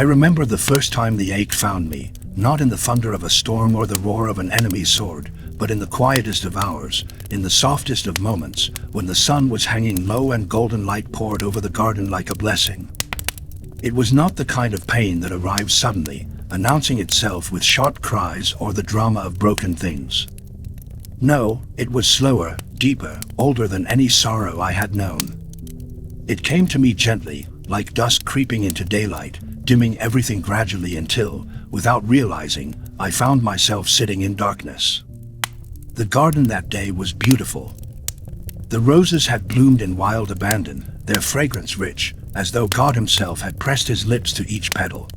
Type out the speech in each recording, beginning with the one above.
I remember the first time the ache found me, not in the thunder of a storm or the roar of an enemy's sword, but in the quietest of hours, in the softest of moments, when the sun was hanging low and golden light poured over the garden like a blessing. It was not the kind of pain that arrives suddenly, announcing itself with sharp cries or the drama of broken things. No, it was slower, deeper, older than any sorrow I had known. It came to me gently, like dusk creeping into daylight, dimming everything gradually until, without realizing, I found myself sitting in darkness. The garden that day was beautiful. The roses had bloomed in wild abandon, their fragrance rich, as though God himself had pressed his lips to each petal.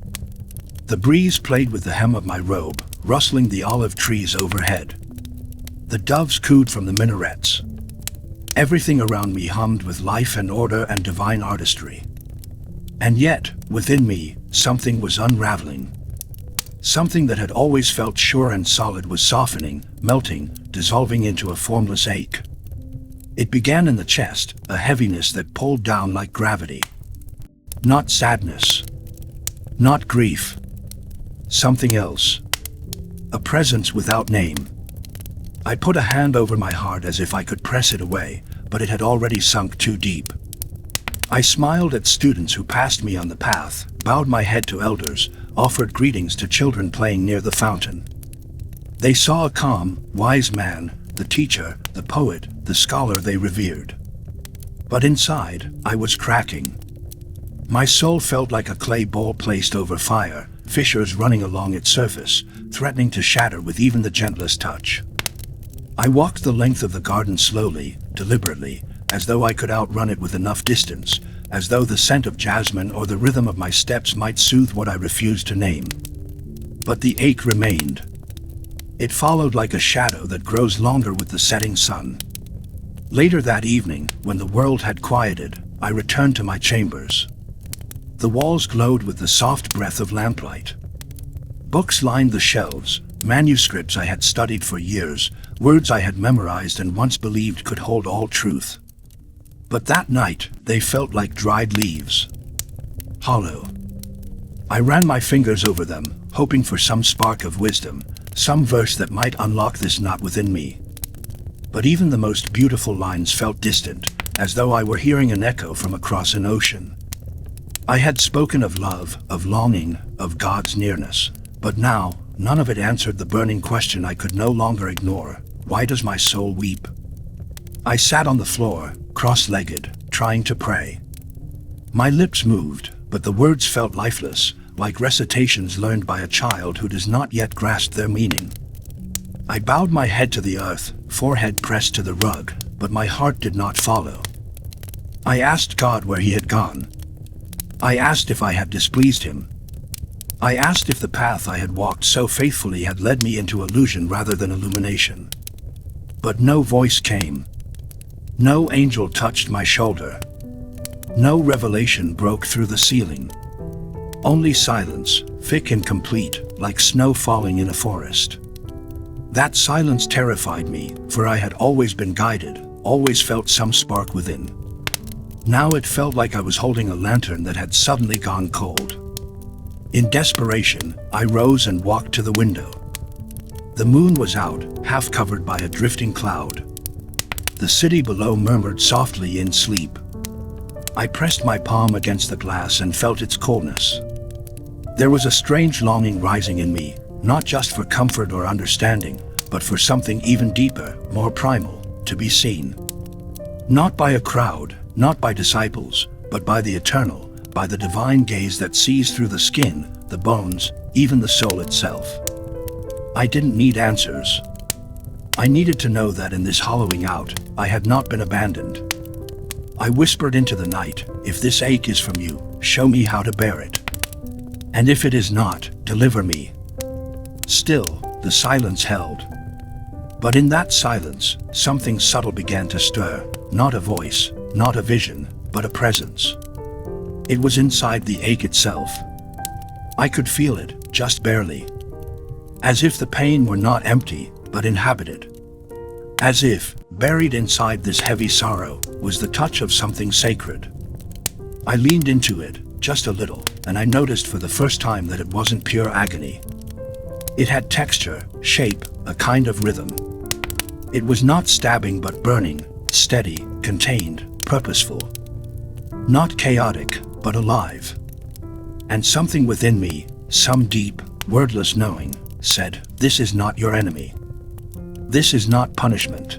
The breeze played with the hem of my robe, rustling the olive trees overhead. The doves cooed from the minarets. Everything around me hummed with life and order and divine artistry. And yet, within me, something was unraveling. Something that had always felt sure and solid was softening, melting, dissolving into a formless ache. It began in the chest, a heaviness that pulled down like gravity. Not sadness. Not grief. Something else. A presence without name. I put a hand over my heart as if I could press it away, but it had already sunk too deep. I smiled at students who passed me on the path, bowed my head to elders, offered greetings to children playing near the fountain. They saw a calm, wise man, the teacher, the poet, the scholar they revered. But inside, I was cracking. My soul felt like a clay bowl placed over fire, fissures running along its surface, threatening to shatter with even the gentlest touch. I walked the length of the garden slowly, deliberately, as though I could outrun it with enough distance, as though the scent of jasmine or the rhythm of my steps might soothe what I refused to name. But the ache remained. It followed like a shadow that grows longer with the setting sun. Later that evening, when the world had quieted, I returned to my chambers. The walls glowed with the soft breath of lamplight. Books lined the shelves, manuscripts I had studied for years, words I had memorized and once believed could hold all truth. But that night, they felt like dried leaves. Hollow. I ran my fingers over them, hoping for some spark of wisdom, some verse that might unlock this knot within me. But even the most beautiful lines felt distant, as though I were hearing an echo from across an ocean. I had spoken of love, of longing, of God's nearness, but now, none of it answered the burning question I could no longer ignore. Why does my soul weep? I sat on the floor, cross-legged, trying to pray. My lips moved, but the words felt lifeless, like recitations learned by a child who does not yet grasp their meaning. I bowed my head to the earth, forehead pressed to the rug, but my heart did not follow. I asked God where he had gone. I asked if I had displeased him. I asked if the path I had walked so faithfully had led me into illusion rather than illumination. But no voice came. No angel touched my shoulder. No revelation broke through the ceiling. Only silence, thick and complete, like snow falling in a forest. That silence terrified me, for I had always been guided, always felt some spark within. Now it felt like I was holding a lantern that had suddenly gone cold. In desperation, I rose and walked to the window. The moon was out, half covered by a drifting cloud. The city below murmured softly in sleep. I pressed my palm against the glass and felt its coolness. There was a strange longing rising in me, not just for comfort or understanding, but for something even deeper, more primal, to be seen. Not by a crowd, not by disciples, but by the eternal, by the divine gaze that sees through the skin, the bones, even the soul itself. I didn't need answers. I needed to know that in this hollowing out, I had not been abandoned. I whispered into the night, if this ache is from you, show me how to bear it. And if it is not, deliver me. Still, the silence held. But in that silence, something subtle began to stir, not a voice, not a vision, but a presence. It was inside the ache itself. I could feel it, just barely. As if the pain were not empty, but inhabited. As if, buried inside this heavy sorrow, was the touch of something sacred. I leaned into it, just a little, and I noticed for the first time that it wasn't pure agony. It had texture, shape, a kind of rhythm. It was not stabbing but burning, steady, contained, purposeful. Not chaotic, but alive. And something within me, some deep, wordless knowing, said, "This is not your enemy. This is not punishment.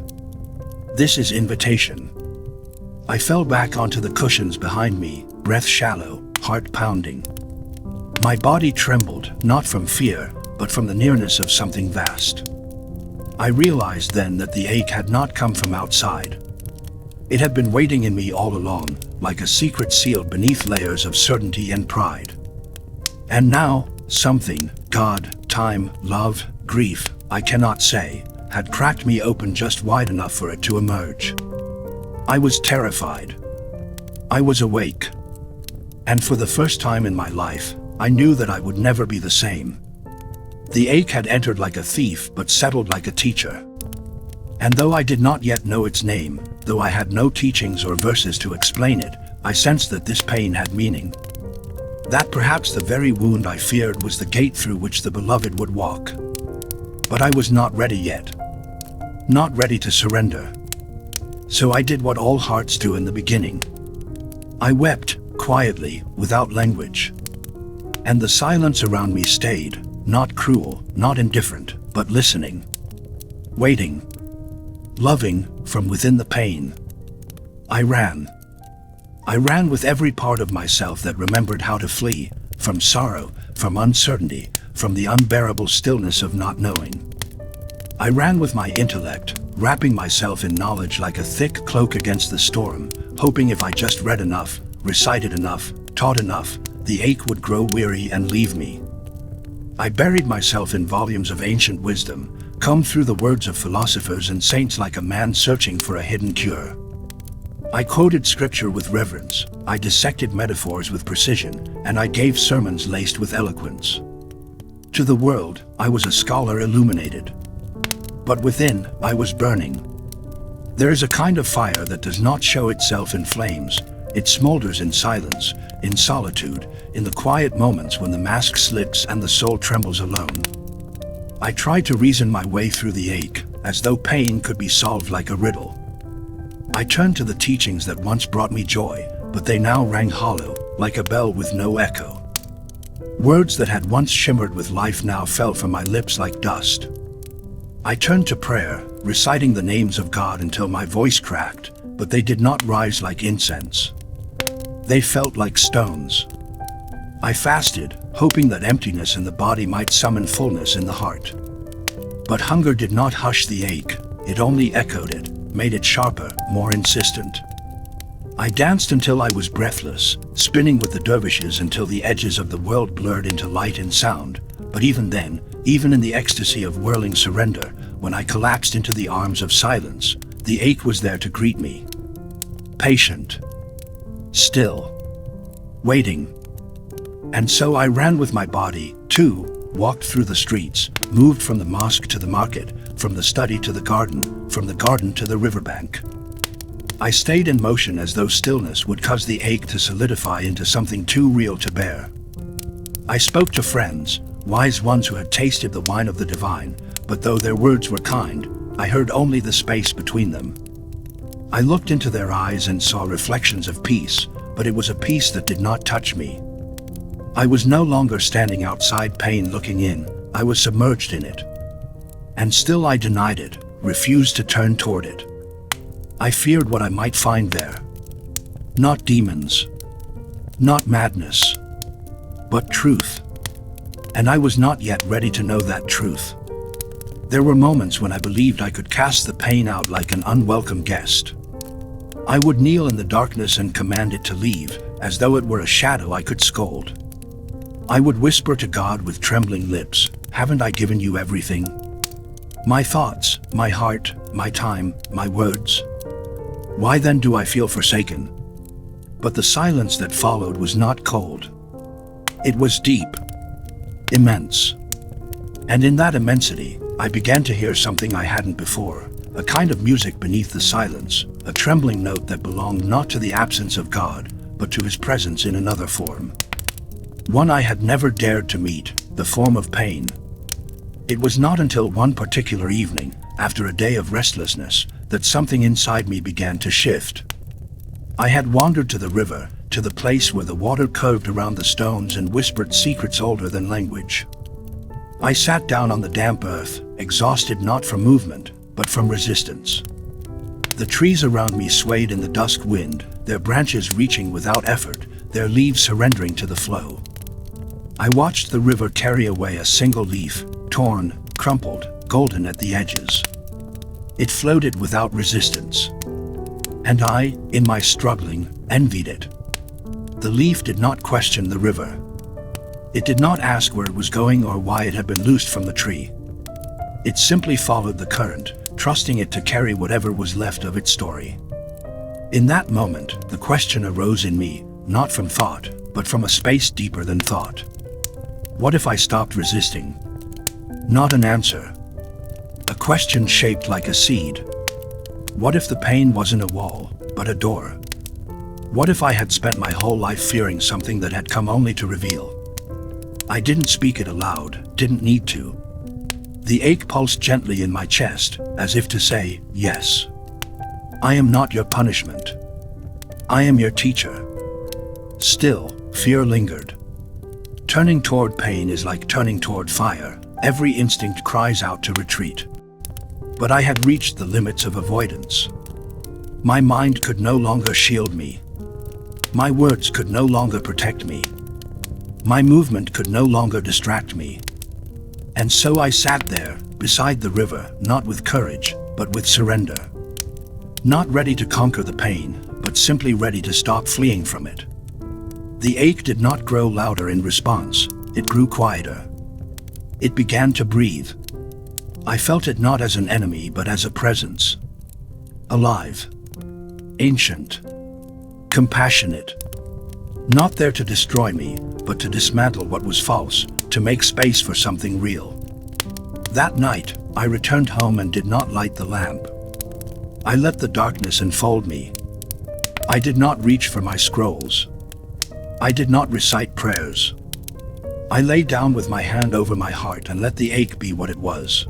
This is invitation." I fell back onto the cushions behind me, breath shallow, heart pounding. My body trembled, not from fear, but from the nearness of something vast. I realized then that the ache had not come from outside. It had been waiting in me all along, like a secret sealed beneath layers of certainty and pride. And now, something, God, time, love, grief, I cannot say, had cracked me open just wide enough for it to emerge. I was terrified. I was awake. And for the first time in my life, I knew that I would never be the same. The ache had entered like a thief but settled like a teacher. And though I did not yet know its name, though I had no teachings or verses to explain it, I sensed that this pain had meaning. That perhaps the very wound I feared was the gate through which the beloved would walk. But I was not ready yet. Not ready to surrender. So I did what all hearts do in the beginning. I wept, quietly, without language. And the silence around me stayed, not cruel, not indifferent, but listening. Waiting. Loving, from within the pain. I ran. I ran with every part of myself that remembered how to flee, from sorrow, from uncertainty, from the unbearable stillness of not knowing. I ran with my intellect, wrapping myself in knowledge like a thick cloak against the storm, hoping if I just read enough, recited enough, taught enough, the ache would grow weary and leave me. I buried myself in volumes of ancient wisdom, combed through the words of philosophers and saints like a man searching for a hidden cure. I quoted scripture with reverence, I dissected metaphors with precision, and I gave sermons laced with eloquence. To the world, I was a scholar illuminated. But within, I was burning. There is a kind of fire that does not show itself in flames. It smolders in silence, in solitude, in the quiet moments when the mask slips and the soul trembles alone. I tried to reason my way through the ache, as though pain could be solved like a riddle. I turned to the teachings that once brought me joy, but they now rang hollow, like a bell with no echo. Words that had once shimmered with life now fell from my lips like dust. I turned to prayer, reciting the names of God until my voice cracked, but they did not rise like incense. They felt like stones. I fasted, hoping that emptiness in the body might summon fullness in the heart. But hunger did not hush the ache, it only echoed it, made it sharper, more insistent. I danced until I was breathless, spinning with the dervishes until the edges of the world blurred into light and sound, but even then, even in the ecstasy of whirling surrender, when I collapsed into the arms of silence, the ache was there to greet me. Patient. Still. Waiting. And so I ran with my body, too, walked through the streets, moved from the mosque to the market, from the study to the garden, from the garden to the riverbank. I stayed in motion as though stillness would cause the ache to solidify into something too real to bear. I spoke to friends, wise ones who had tasted the wine of the divine, but though their words were kind, I heard only the space between them. I looked into their eyes and saw reflections of peace, but it was a peace that did not touch me. I was no longer standing outside pain looking in, I was submerged in it. And still I denied it, refused to turn toward it. I feared what I might find there. Not demons. Not madness. But truth. And I was not yet ready to know that truth. There were moments when I believed I could cast the pain out like an unwelcome guest. I would kneel in the darkness and command it to leave, as though it were a shadow I could scold. I would whisper to God with trembling lips, "Haven't I given you everything? My thoughts, my heart, my time, my words. Why then do I feel forsaken?" But the silence that followed was not cold. It was deep, immense. And in that immensity, I began to hear something I hadn't before, a kind of music beneath the silence, a trembling note that belonged not to the absence of God, but to his presence in another form. one I had never dared to meet, the form of pain. It was not until one particular evening, after a day of restlessness, that something inside me began to shift. I had wandered to the river, to the place where the water curved around the stones and whispered secrets older than language. I sat down on the damp earth, exhausted not from movement, but from resistance. The trees around me swayed in the dusk wind, their branches reaching without effort, their leaves surrendering to the flow. I watched the river carry away a single leaf, torn, crumpled, golden at the edges. It floated without resistance. And I, in my struggling, envied it. The leaf did not question the river. It did not ask where it was going or why it had been loosed from the tree. It simply followed the current, trusting it to carry whatever was left of its story. In that moment, the question arose in me, not from thought, but from a space deeper than thought. What if I stopped resisting? Not an answer. A question shaped like a seed. What if the pain wasn't a wall, but a door? What if I had spent my whole life fearing something that had come only to reveal? I didn't speak it aloud, didn't need to. The ache pulsed gently in my chest, as if to say, yes. I am not your punishment. I am your teacher. Still, fear lingered. Turning toward pain is like turning toward fire. Every instinct cries out to retreat. But I had reached the limits of avoidance. My mind could no longer shield me. My words could no longer protect me. My movement could no longer distract me. And so I sat there, beside the river, not with courage, but with surrender. Not ready to conquer the pain, but simply ready to stop fleeing from it. The ache did not grow louder in response, it grew quieter. It began to breathe. I felt it not as an enemy, but as a presence. Alive. Ancient. Compassionate. Not there to destroy me, but to dismantle what was false, to make space for something real. That night, I returned home and did not light the lamp. I let the darkness enfold me. I did not reach for my scrolls. I did not recite prayers. I lay down with my hand over my heart and let the ache be what it was.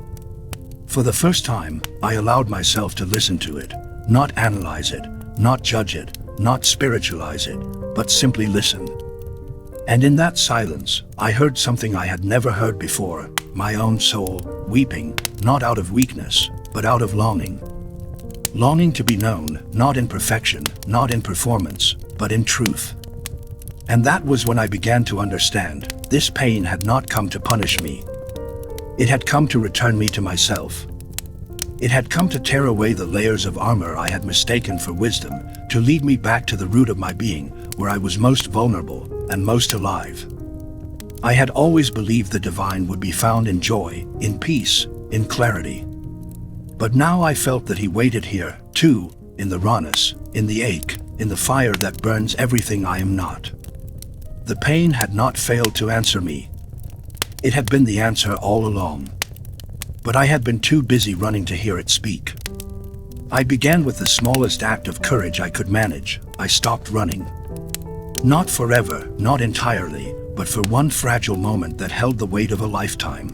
For the first time, I allowed myself to listen to it, not analyze it, not judge it, not spiritualize it, but simply listen. And in that silence, I heard something I had never heard before, my own soul, weeping, not out of weakness, but out of longing. Longing to be known, not in perfection, not in performance, but in truth. And that was when I began to understand, this pain had not come to punish me. It had come to return me to myself. It had come to tear away the layers of armor I had mistaken for wisdom, to lead me back to the root of my being, where I was most vulnerable and most alive. I had always believed the divine would be found in joy, in peace, in clarity. But now I felt that he waited here, too, in the rawness, in the ache, in the fire that burns everything I am not. The pain had not failed to answer me. It had been the answer all along. But I had been too busy running to hear it speak. I began with the smallest act of courage I could manage. I stopped running. Not forever, not entirely, but for one fragile moment that held the weight of a lifetime.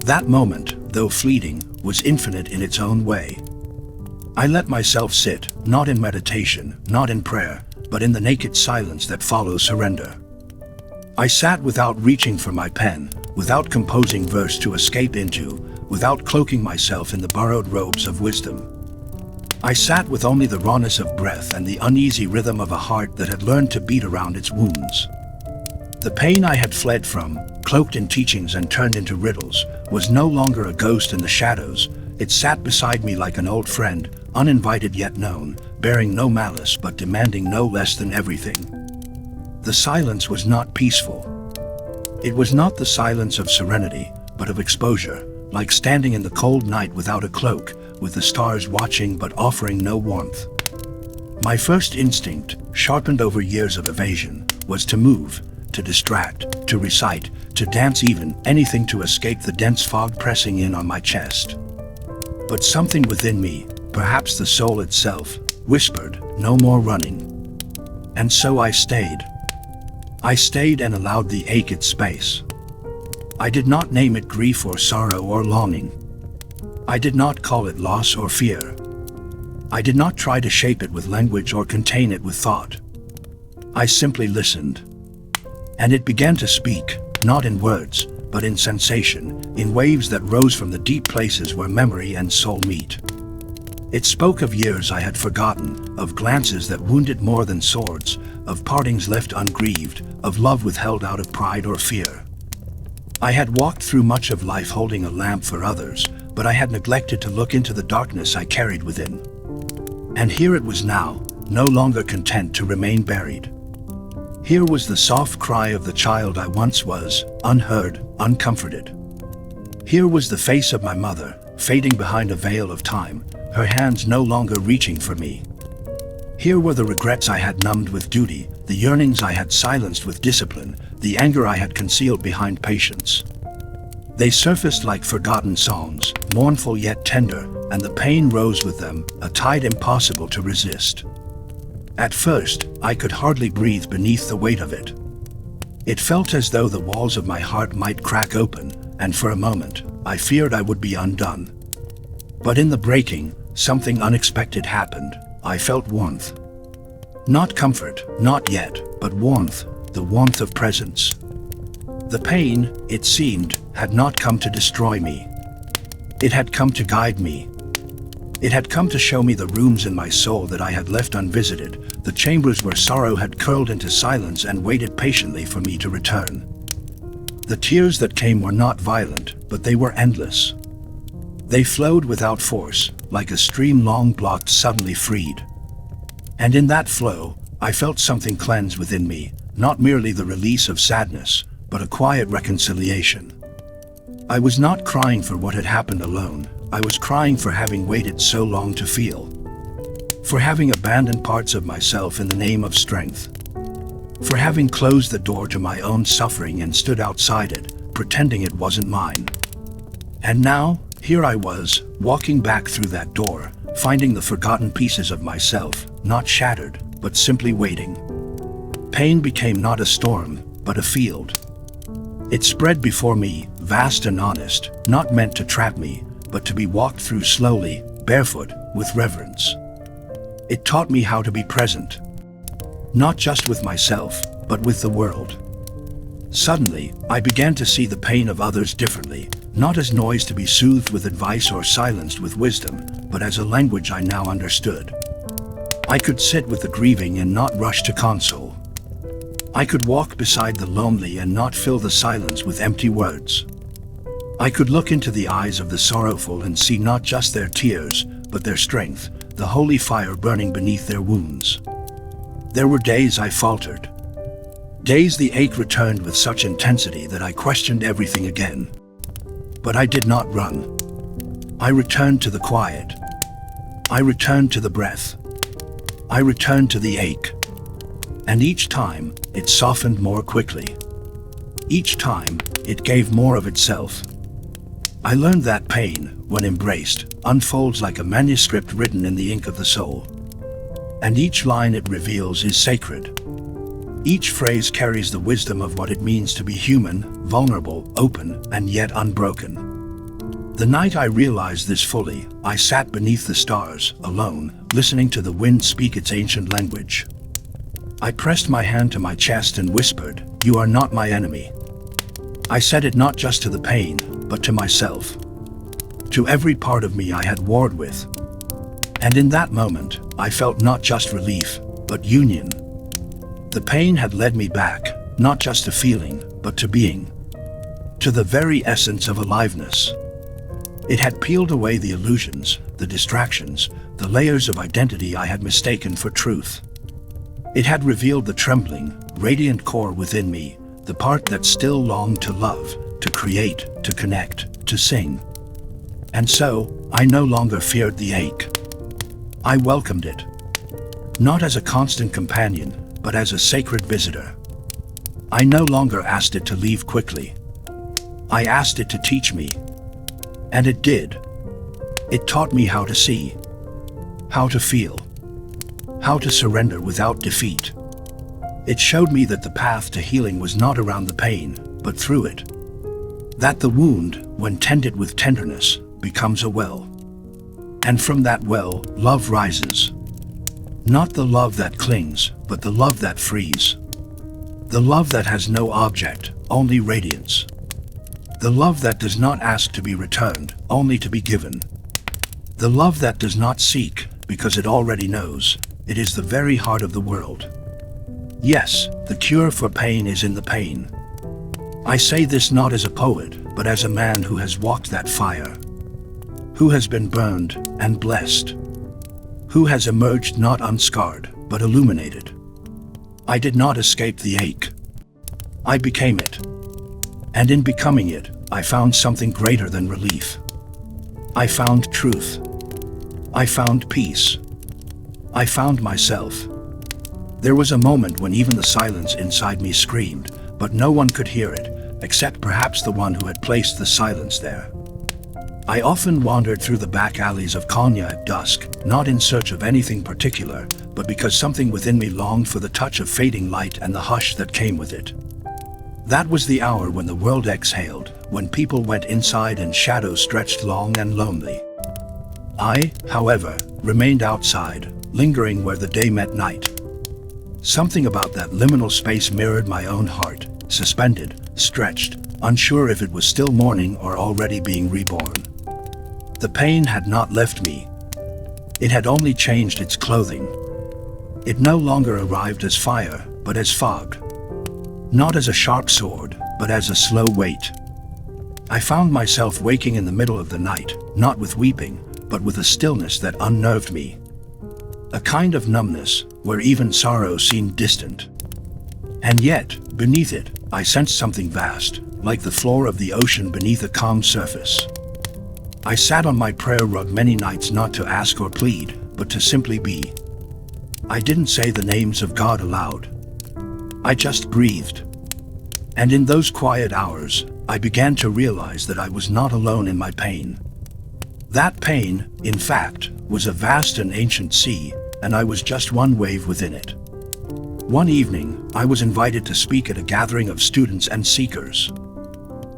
That moment, though fleeting, was infinite in its own way. I let myself sit, not in meditation, not in prayer, but in the naked silence that follows surrender. I sat without reaching for my pen, without composing verse to escape into, without cloaking myself in the borrowed robes of wisdom. I sat with only the rawness of breath and the uneasy rhythm of a heart that had learned to beat around its wounds. The pain I had fled from, cloaked in teachings and turned into riddles, was no longer a ghost in the shadows. It sat beside me like an old friend, uninvited yet known, bearing no malice but demanding no less than everything. The silence was not peaceful. It was not the silence of serenity, but of exposure, like standing in the cold night without a cloak, with the stars watching but offering no warmth. My first instinct, sharpened over years of evasion, was to move, to distract, to recite, to dance, even anything to escape the dense fog pressing in on my chest. But something within me, perhaps the soul itself, whispered, no more running. And so I stayed. I stayed and allowed the ache its space. I did not name it grief or sorrow or longing. I did not call it loss or fear. I did not try to shape it with language or contain it with thought. I simply listened. And it began to speak, not in words, but in sensation, in waves that rose from the deep places where memory and soul meet. It spoke of years I had forgotten, of glances that wounded more than swords, of partings left ungrieved, of love withheld out of pride or fear. I had walked through much of life holding a lamp for others, but I had neglected to look into the darkness I carried within. And here it was now, no longer content to remain buried. Here was the soft cry of the child I once was, unheard, uncomforted. Here was the face of my mother, fading behind a veil of time, her hands no longer reaching for me. Here were the regrets I had numbed with duty, the yearnings I had silenced with discipline, the anger I had concealed behind patience. They surfaced like forgotten songs, mournful yet tender, and the pain rose with them, a tide impossible to resist. At first, I could hardly breathe beneath the weight of it. It felt as though the walls of my heart might crack open, and for a moment, I feared I would be undone. But in the breaking, something unexpected happened. I felt warmth. Not comfort, not yet, but warmth, the warmth of presence. The pain, it seemed, had not come to destroy me. It had come to guide me. It had come to show me the rooms in my soul that I had left unvisited, the chambers where sorrow had curled into silence and waited patiently for me to return. The tears that came were not violent, but they were endless. They flowed without force, like a stream long blocked suddenly freed. And in that flow, I felt something cleanse within me, not merely the release of sadness, but a quiet reconciliation. I was not crying for what had happened alone. I was crying for having waited so long to feel. For having abandoned parts of myself in the name of strength. For having closed the door to my own suffering and stood outside it, pretending it wasn't mine. And now, here I was, walking back through that door, finding the forgotten pieces of myself, not shattered, but simply waiting. Pain became not a storm, but a field. It spread before me, vast and honest, not meant to trap me, but to be walked through slowly, barefoot, with reverence. It taught me how to be present. Not just with myself, but with the world. Suddenly, I began to see the pain of others differently, not as noise to be soothed with advice or silenced with wisdom, but as a language I now understood. I could sit with the grieving and not rush to console. I could walk beside the lonely and not fill the silence with empty words. I could look into the eyes of the sorrowful and see not just their tears, but their strength, the holy fire burning beneath their wounds. There were days I faltered. Days the ache returned with such intensity that I questioned everything again. But I did not run. I returned to the quiet. I returned to the breath. I returned to the ache. And each time, it softened more quickly. Each time, it gave more of itself. I learned that pain, when embraced, unfolds like a manuscript written in the ink of the soul. And each line it reveals is sacred. Each phrase carries the wisdom of what it means to be human, vulnerable, open, and yet unbroken. The night I realized this fully, I sat beneath the stars, alone, listening to the wind speak its ancient language. I pressed my hand to my chest and whispered, "You are not my enemy." I said it not just to the pain, but to myself. To every part of me I had warred with. And in that moment, I felt not just relief, but union. The pain had led me back, not just to feeling, but to being. To the very essence of aliveness. It had peeled away the illusions, the distractions, the layers of identity I had mistaken for truth. It had revealed the trembling, radiant core within me, the part that still longed to love, to create, to connect, to sing. And so, I no longer feared the ache. I welcomed it. Not as a constant companion, but as a sacred visitor. I no longer asked it to leave quickly. I asked it to teach me. And it did. It taught me how to see, how to feel, how to surrender without defeat. It showed me that the path to healing was not around the pain, but through it. That the wound, when tended with tenderness, becomes a well. And from that well, love rises. Not the love that clings, but the love that frees. The love that has no object, only radiance. The love that does not ask to be returned, only to be given. The love that does not seek, because it already knows. It is the very heart of the world. Yes, the cure for pain is in the pain. I say this not as a poet, but as a man who has walked that fire. Who has been burned and blessed. Who has emerged not unscarred, but illuminated. I did not escape the ache. I became it. And in becoming it, I found something greater than relief. I found truth. I found peace. I found myself. There was a moment when even the silence inside me screamed, but no one could hear it, except perhaps the one who had placed the silence there. I often wandered through the back alleys of Konya at dusk, not in search of anything particular, but because something within me longed for the touch of fading light and the hush that came with it. That was the hour when the world exhaled, when people went inside and shadows stretched long and lonely. I, however, remained outside, lingering where the day met night. Something about that liminal space mirrored my own heart, suspended, stretched, unsure if it was still morning or already being reborn. The pain had not left me. It had only changed its clothing. It no longer arrived as fire, but as fog. Not as a sharp sword, but as a slow weight. I found myself waking in the middle of the night, not with weeping, but with a stillness that unnerved me. A kind of numbness, where even sorrow seemed distant. And yet, beneath it, I sensed something vast, like the floor of the ocean beneath a calm surface. I sat on my prayer rug many nights not to ask or plead, but to simply be. I didn't say the names of God aloud. I just breathed. And in those quiet hours, I began to realize that I was not alone in my pain. That pain, in fact, was a vast and ancient sea, and I was just one wave within it. One evening, I was invited to speak at a gathering of students and seekers.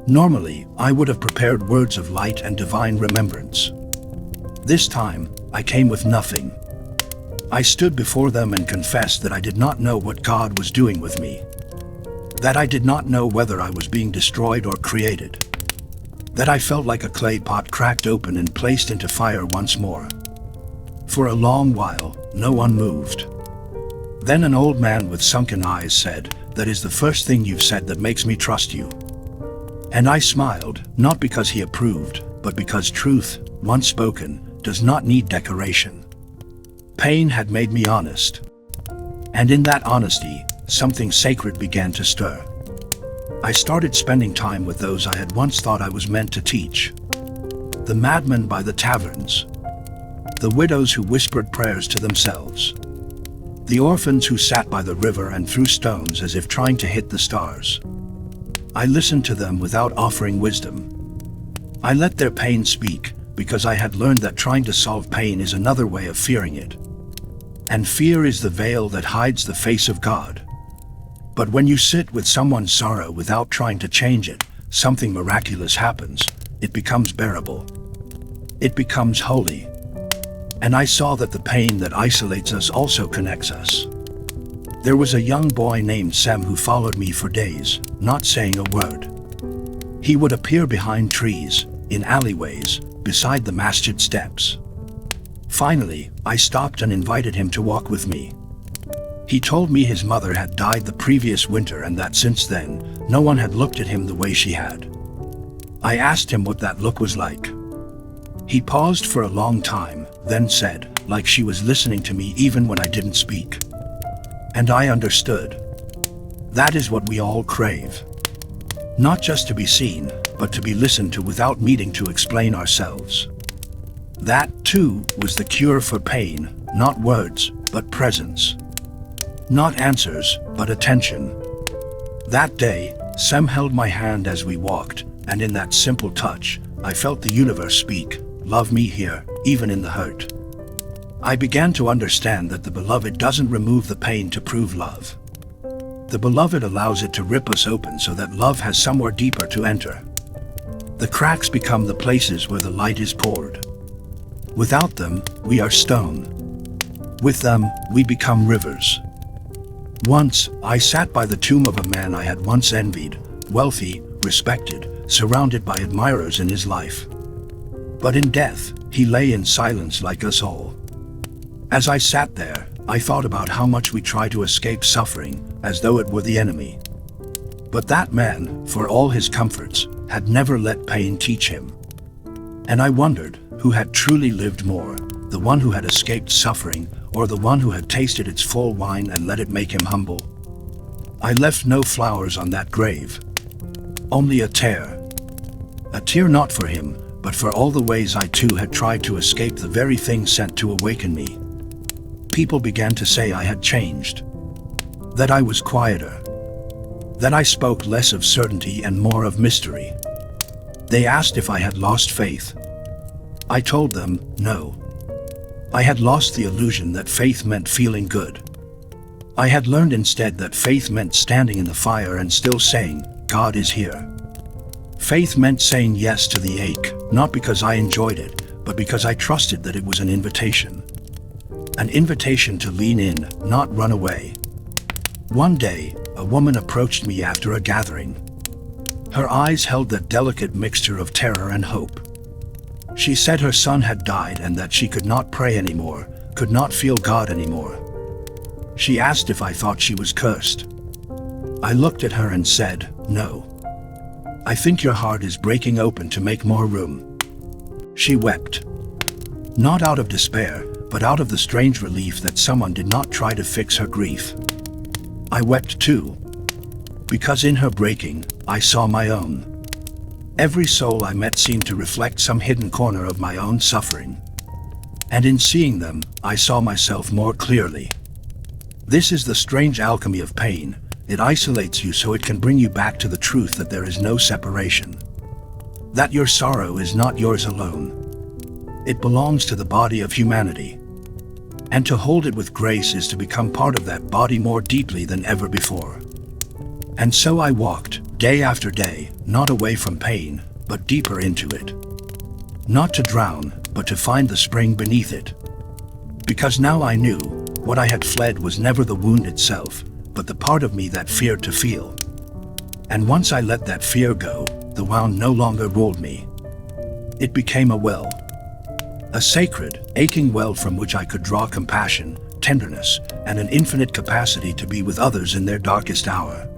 Normally, I would have prepared words of light and divine remembrance. This time, I came with nothing. I stood before them and confessed that I did not know what God was doing with me. That I did not know whether I was being destroyed or created. That I felt like a clay pot cracked open and placed into fire once more. For a long while, no one moved. Then an old man with sunken eyes said, "That is the first thing you've said that makes me trust you." And I smiled, not because he approved, but because truth, once spoken, does not need decoration. Pain had made me honest. And in that honesty, something sacred began to stir. I started spending time with those I had once thought I was meant to teach. The madmen by the taverns. The widows who whispered prayers to themselves. The orphans who sat by the river and threw stones as if trying to hit the stars. I listened to them without offering wisdom. I let their pain speak, because I had learned that trying to solve pain is another way of fearing it. And fear is the veil that hides the face of God. But when you sit with someone's sorrow without trying to change it, something miraculous happens. It becomes bearable. It becomes holy. And I saw that the pain that isolates us also connects us. There was a young boy named Sem who followed me for days, not saying a word. He would appear behind trees, in alleyways, beside the masjid steps. Finally, I stopped and invited him to walk with me. He told me his mother had died the previous winter and that since then, no one had looked at him the way she had. I asked him what that look was like. He paused for a long time, then said, like she was listening to me even when I didn't speak. And I understood. That is what we all crave. Not just to be seen, but to be listened to without needing to explain ourselves. That, too, was the cure for pain, not words, but presence. Not answers, but attention. That day, Sem held my hand as we walked, and in that simple touch, I felt the universe speak, "Love me here, even in the hurt." I began to understand that the beloved doesn't remove the pain to prove love. The beloved allows it to rip us open so that love has somewhere deeper to enter. The cracks become the places where the light is poured. Without them, we are stone. With them, we become rivers. Once, I sat by the tomb of a man I had once envied, wealthy, respected, surrounded by admirers in his life. But in death, he lay in silence like us all. As I sat there, I thought about how much we try to escape suffering, as though it were the enemy. But that man, for all his comforts, had never let pain teach him. And I wondered, who had truly lived more, the one who had escaped suffering, or the one who had tasted its full wine and let it make him humble? I left no flowers on that grave. Only a tear. A tear not for him, but for all the ways I too had tried to escape the very thing sent to awaken me. People began to say I had changed. That I was quieter. That I spoke less of certainty and more of mystery. They asked if I had lost faith. I told them, no. I had lost the illusion that faith meant feeling good. I had learned instead that faith meant standing in the fire and still saying, God is here. Faith meant saying yes to the ache, not because I enjoyed it, but because I trusted that it was an invitation. An invitation to lean in, not run away. One day, a woman approached me after a gathering. Her eyes held that delicate mixture of terror and hope. She said her son had died and that she could not pray anymore, could not feel God anymore. She asked if I thought she was cursed. I looked at her and said, no. I think your heart is breaking open to make more room. She wept. Not out of despair, but out of the strange relief that someone did not try to fix her grief. I wept too. Because in her breaking, I saw my own. Every soul I met seemed to reflect some hidden corner of my own suffering. And in seeing them, I saw myself more clearly. This is the strange alchemy of pain. It isolates you so it can bring you back to the truth that there is no separation. That your sorrow is not yours alone. It belongs to the body of humanity. And to hold it with grace is to become part of that body more deeply than ever before. And so I walked, day after day, not away from pain, but deeper into it. Not to drown, but to find the spring beneath it. Because now I knew, what I had fled was never the wound itself, but the part of me that feared to feel. And once I let that fear go, the wound no longer ruled me. It became a well. A sacred, aching well from which I could draw compassion, tenderness, and an infinite capacity to be with others in their darkest hour.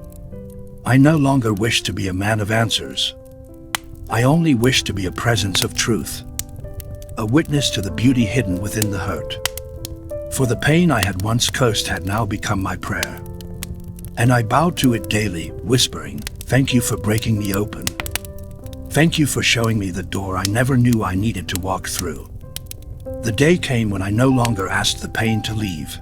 I no longer wished to be a man of answers. I only wished to be a presence of truth. A witness to the beauty hidden within the hurt. For the pain I had once cursed had now become my prayer. And I bowed to it daily, whispering, thank you for breaking me open. Thank you for showing me the door I never knew I needed to walk through. The day came when I no longer asked the pain to leave.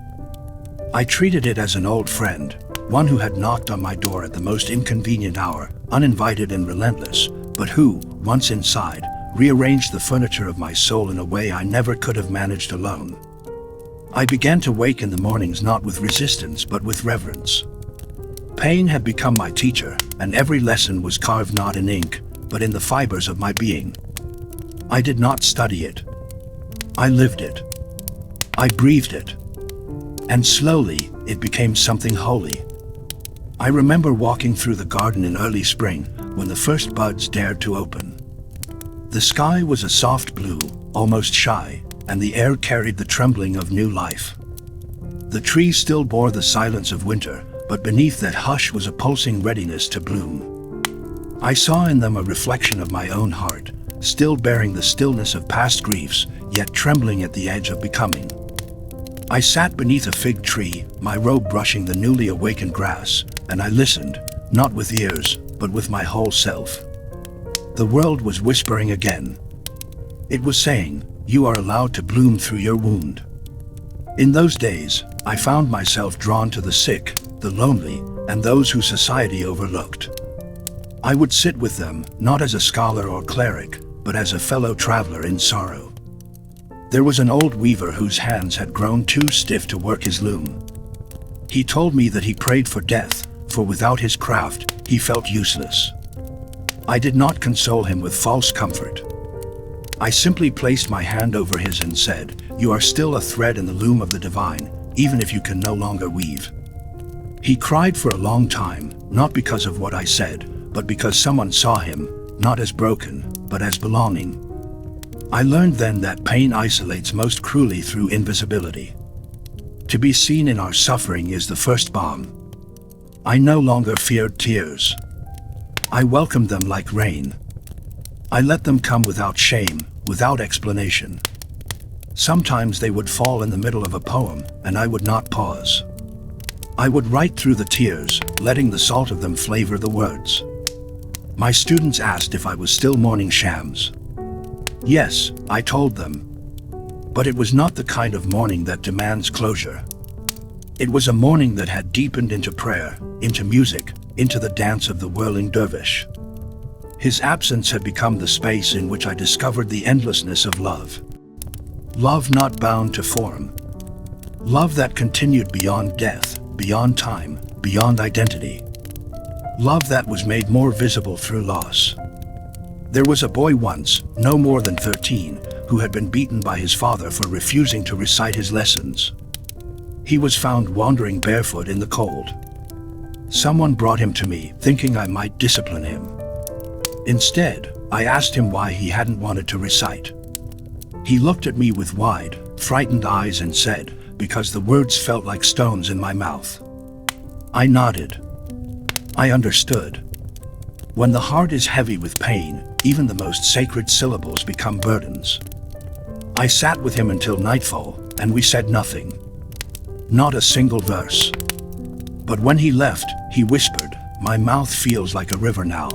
I treated it as an old friend, one who had knocked on my door at the most inconvenient hour, uninvited and relentless, but who, once inside, rearranged the furniture of my soul in a way I never could have managed alone. I began to wake in the mornings not with resistance but with reverence. Pain had become my teacher, and every lesson was carved not in ink, but in the fibers of my being. I did not study it. I lived it. I breathed it. And slowly, it became something holy. I remember walking through the garden in early spring, when the first buds dared to open. The sky was a soft blue, almost shy, and the air carried the trembling of new life. The trees still bore the silence of winter, but beneath that hush was a pulsing readiness to bloom. I saw in them a reflection of my own heart, still bearing the stillness of past griefs, yet trembling at the edge of becoming. I sat beneath a fig tree, my robe brushing the newly awakened grass, and I listened, not with ears, but with my whole self. The world was whispering again. It was saying, you are allowed to bloom through your wound. In those days, I found myself drawn to the sick, the lonely, and those whom society overlooked. I would sit with them, not as a scholar or cleric, but as a fellow traveler in sorrow. There was an old weaver whose hands had grown too stiff to work his loom. He told me that he prayed for death, for without his craft, he felt useless. I did not console him with false comfort. I simply placed my hand over his and said, "You are still a thread in the loom of the divine, even if you can no longer weave." He cried for a long time, not because of what I said, but because someone saw him, not as broken, but as belonging. I learned then that pain isolates most cruelly through invisibility. To be seen in our suffering is the first balm. I no longer feared tears. I welcomed them like rain. I let them come without shame, without explanation. Sometimes they would fall in the middle of a poem, and I would not pause. I would write through the tears, letting the salt of them flavor the words. My students asked if I was still mourning shams. Yes, I told them. But it was not the kind of mourning that demands closure. It was a mourning that had deepened into prayer, into music, into the dance of the whirling dervish. His absence had become the space in which I discovered the endlessness of love. Love not bound to form. Love that continued beyond death, beyond time, beyond identity. Love that was made more visible through loss. There was a boy once, no more than 13, who had been beaten by his father for refusing to recite his lessons. He was found wandering barefoot in the cold. Someone brought him to me, thinking I might discipline him. Instead, I asked him why he hadn't wanted to recite. He looked at me with wide, frightened eyes and said, "Because the words felt like stones in my mouth." I nodded. I understood. When the heart is heavy with pain, even the most sacred syllables become burdens. I sat with him until nightfall, and we said nothing. Not a single verse. But when he left, he whispered, "My mouth feels like a river now."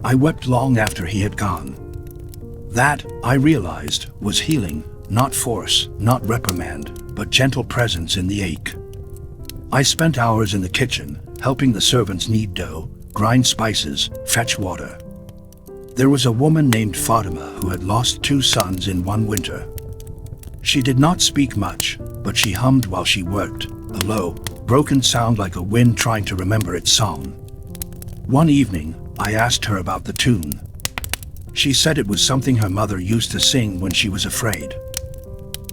I wept long after he had gone. That, I realized, was healing, not force, not reprimand, but gentle presence in the ache. I spent hours in the kitchen, helping the servants knead dough, grind spices, fetch water. There was a woman named Fatima who had lost 2 sons in one winter. She did not speak much, but she hummed while she worked, a low, broken sound like a wind trying to remember its song. One evening, I asked her about the tune. She said it was something her mother used to sing when she was afraid.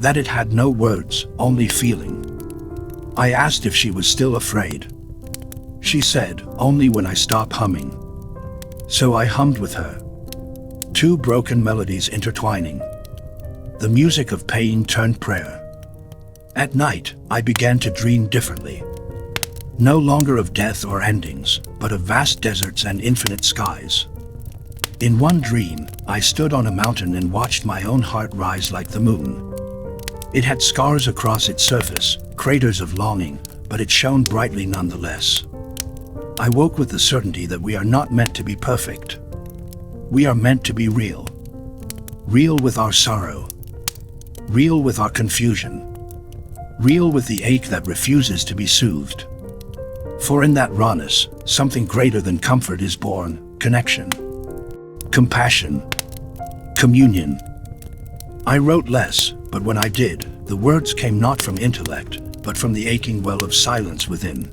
That it had no words, only feeling. I asked if she was still afraid. She said, "Only when I stop humming." So I hummed with her. 2 broken melodies intertwining. The music of pain turned prayer. At night, I began to dream differently. No longer of death or endings, but of vast deserts and infinite skies. In one dream, I stood on a mountain and watched my own heart rise like the moon. It had scars across its surface, craters of longing, but it shone brightly nonetheless. I woke with the certainty that we are not meant to be perfect. We are meant to be real. Real with our sorrow. Real with our confusion. Real with the ache that refuses to be soothed. For in that rawness, something greater than comfort is born: connection. Compassion. Communion. I wrote less, but when I did, the words came not from intellect, but from the aching well of silence within.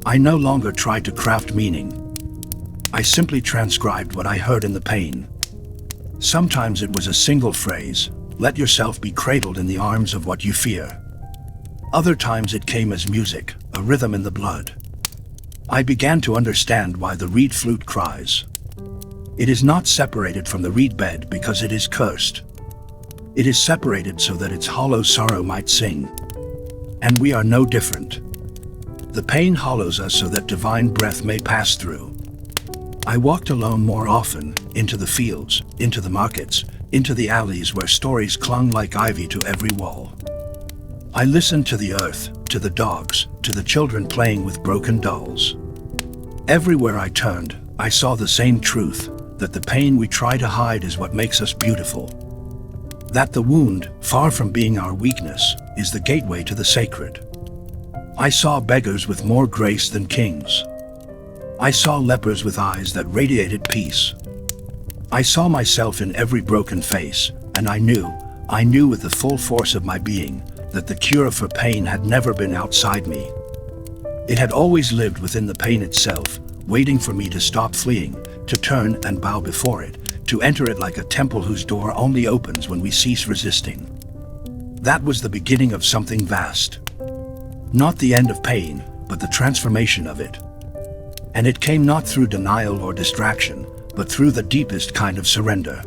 I no longer tried to craft meaning. I simply transcribed what I heard in the pain. Sometimes it was a single phrase, "Let yourself be cradled in the arms of what you fear." Other times it came as music, a rhythm in the blood. I began to understand why the reed flute cries. It is not separated from the reed bed because it is cursed. It is separated so that its hollow sorrow might sing. And we are no different. The pain hollows us so that divine breath may pass through. I walked alone more often, into the fields, into the markets, into the alleys where stories clung like ivy to every wall. I listened to the earth, to the dogs, to the children playing with broken dolls. Everywhere I turned, I saw the same truth, that the pain we try to hide is what makes us beautiful. That the wound, far from being our weakness, is the gateway to the sacred. I saw beggars with more grace than kings. I saw lepers with eyes that radiated peace. I saw myself in every broken face, and I knew with the full force of my being, that the cure for pain had never been outside me. It had always lived within the pain itself, waiting for me to stop fleeing, to turn and bow before it, to enter it like a temple whose door only opens when we cease resisting. That was the beginning of something vast. Not the end of pain, but the transformation of it. And it came not through denial or distraction, but through the deepest kind of surrender.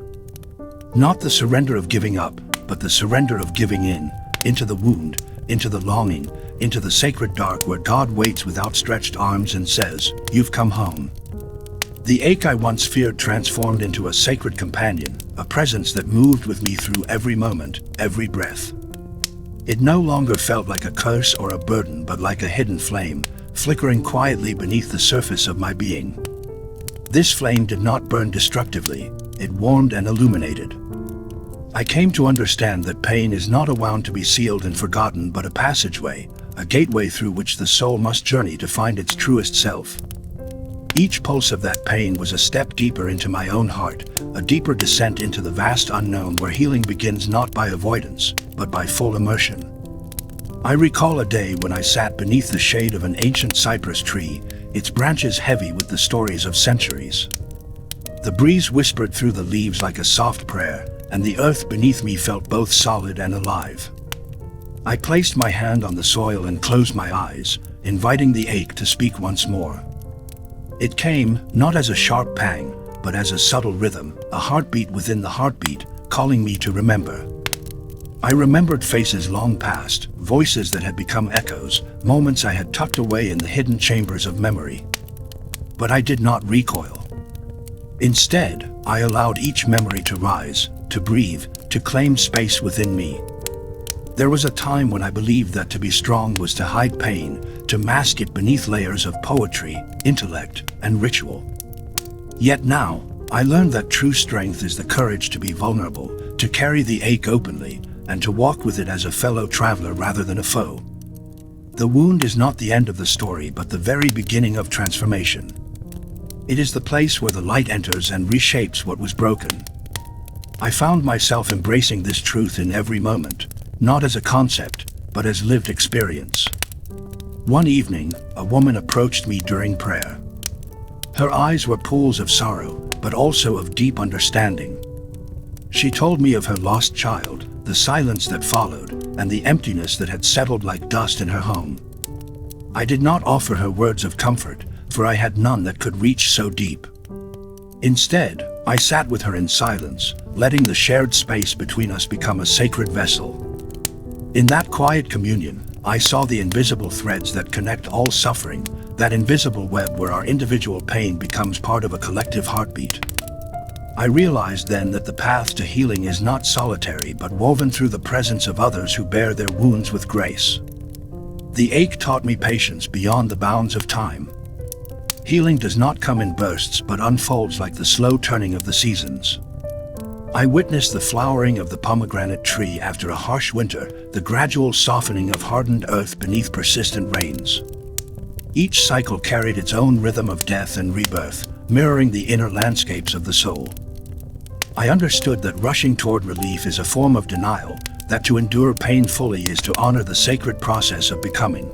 Not the surrender of giving up, but the surrender of giving in, into the wound, into the longing, into the sacred dark where God waits with outstretched arms and says, "You've come home." The ache I once feared transformed into a sacred companion, a presence that moved with me through every moment, every breath. It no longer felt like a curse or a burden, but like a hidden flame, flickering quietly beneath the surface of my being. This flame did not burn destructively, it warmed and illuminated. I came to understand that pain is not a wound to be sealed and forgotten, but a passageway, a gateway through which the soul must journey to find its truest self. Each pulse of that pain was a step deeper into my own heart, a deeper descent into the vast unknown where healing begins not by avoidance, but by full immersion. I recall a day when I sat beneath the shade of an ancient cypress tree, its branches heavy with the stories of centuries. The breeze whispered through the leaves like a soft prayer, and the earth beneath me felt both solid and alive. I placed my hand on the soil and closed my eyes, inviting the ache to speak once more. It came, not as a sharp pang, but as a subtle rhythm, a heartbeat within the heartbeat, calling me to remember. I remembered faces long past, voices that had become echoes, moments I had tucked away in the hidden chambers of memory. But I did not recoil. Instead, I allowed each memory to rise, to breathe, to claim space within me. There was a time when I believed that to be strong was to hide pain, to mask it beneath layers of poetry, intellect, and ritual. Yet now, I learned that true strength is the courage to be vulnerable, to carry the ache openly, and to walk with it as a fellow traveler rather than a foe. The wound is not the end of the story, but the very beginning of transformation. It is the place where the light enters and reshapes what was broken. I found myself embracing this truth in every moment, not as a concept, but as lived experience. One evening, a woman approached me during prayer. Her eyes were pools of sorrow, but also of deep understanding. She told me of her lost child, the silence that followed, and the emptiness that had settled like dust in her home. I did not offer her words of comfort, for I had none that could reach so deep. Instead, I sat with her in silence, letting the shared space between us become a sacred vessel. In that quiet communion, I saw the invisible threads that connect all suffering, that invisible web where our individual pain becomes part of a collective heartbeat. I realized then that the path to healing is not solitary, but woven through the presence of others who bear their wounds with grace. The ache taught me patience beyond the bounds of time. Healing does not come in bursts, but unfolds like the slow turning of the seasons. I witnessed the flowering of the pomegranate tree after a harsh winter, the gradual softening of hardened earth beneath persistent rains. Each cycle carried its own rhythm of death and rebirth, mirroring the inner landscapes of the soul. I understood that rushing toward relief is a form of denial, that to endure pain fully is to honor the sacred process of becoming.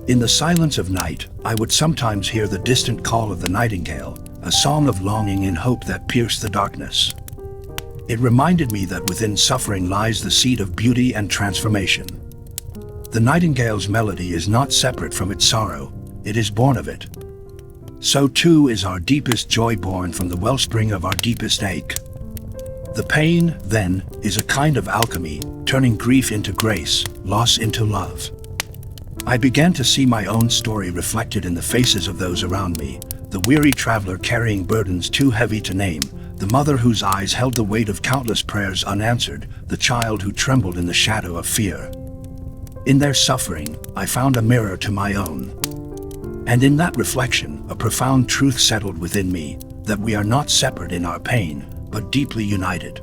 In the silence of night, I would sometimes hear the distant call of the nightingale, a song of longing and hope that pierced the darkness. It reminded me that within suffering lies the seed of beauty and transformation. The nightingale's melody is not separate from its sorrow, it is born of it. So too is our deepest joy born from the wellspring of our deepest ache. The pain, then, is a kind of alchemy, turning grief into grace, loss into love. I began to see my own story reflected in the faces of those around me, the weary traveler carrying burdens too heavy to name, the mother whose eyes held the weight of countless prayers unanswered, the child who trembled in the shadow of fear. In their suffering, I found a mirror to my own. And in that reflection, a profound truth settled within me, that we are not separate in our pain, but deeply united.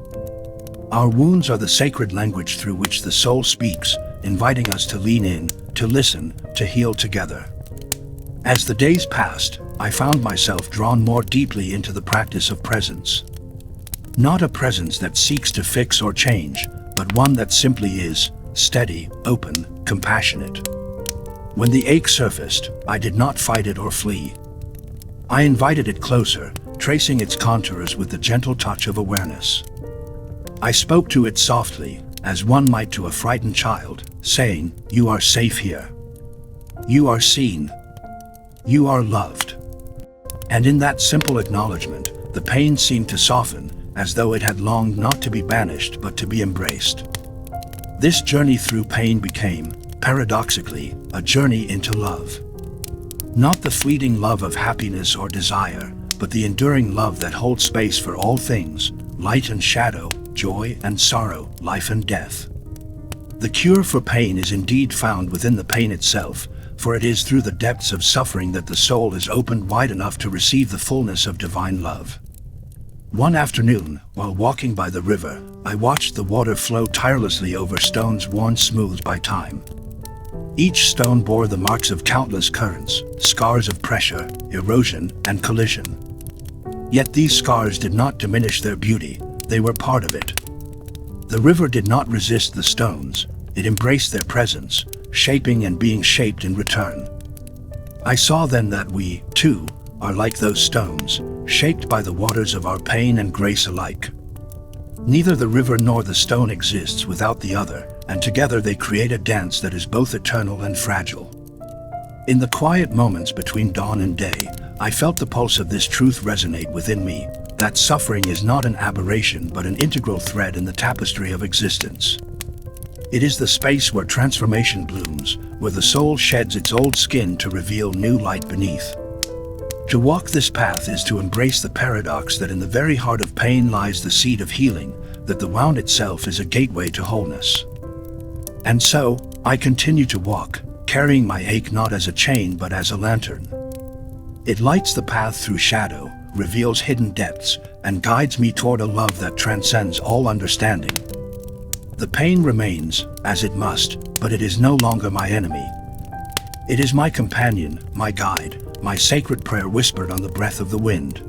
Our wounds are the sacred language through which the soul speaks, inviting us to lean in, to listen, to heal together. As the days passed, I found myself drawn more deeply into the practice of presence. Not a presence that seeks to fix or change, but one that simply is, steady, open, compassionate. When the ache surfaced, I did not fight it or flee. I invited it closer, tracing its contours with the gentle touch of awareness. I spoke to it softly, as one might to a frightened child, saying, "You are safe here. You are seen. You are loved." And in that simple acknowledgement, the pain seemed to soften, as though it had longed not to be banished but to be embraced. This journey through pain became, paradoxically, a journey into love. Not the fleeting love of happiness or desire, but the enduring love that holds space for all things, light and shadow, joy and sorrow, life and death. The cure for pain is indeed found within the pain itself, for it is through the depths of suffering that the soul is opened wide enough to receive the fullness of divine love. One afternoon, while walking by the river, I watched the water flow tirelessly over stones worn smooth by time. Each stone bore the marks of countless currents, scars of pressure, erosion, and collision. Yet these scars did not diminish their beauty, they were part of it. The river did not resist the stones, it embraced their presence, shaping and being shaped in return. I saw then that we, too, are like those stones, shaped by the waters of our pain and grace alike. Neither the river nor the stone exists without the other, and together they create a dance that is both eternal and fragile. In the quiet moments between dawn and day, I felt the pulse of this truth resonate within me, that suffering is not an aberration but an integral thread in the tapestry of existence. It is the space where transformation blooms, where the soul sheds its old skin to reveal new light beneath. To walk this path is to embrace the paradox that in the very heart of pain lies the seed of healing, that the wound itself is a gateway to wholeness. And so, I continue to walk, carrying my ache not as a chain but as a lantern. It lights the path through shadow, reveals hidden depths, and guides me toward a love that transcends all understanding. The pain remains, as it must, but it is no longer my enemy. It is my companion, my guide, my sacred prayer whispered on the breath of the wind.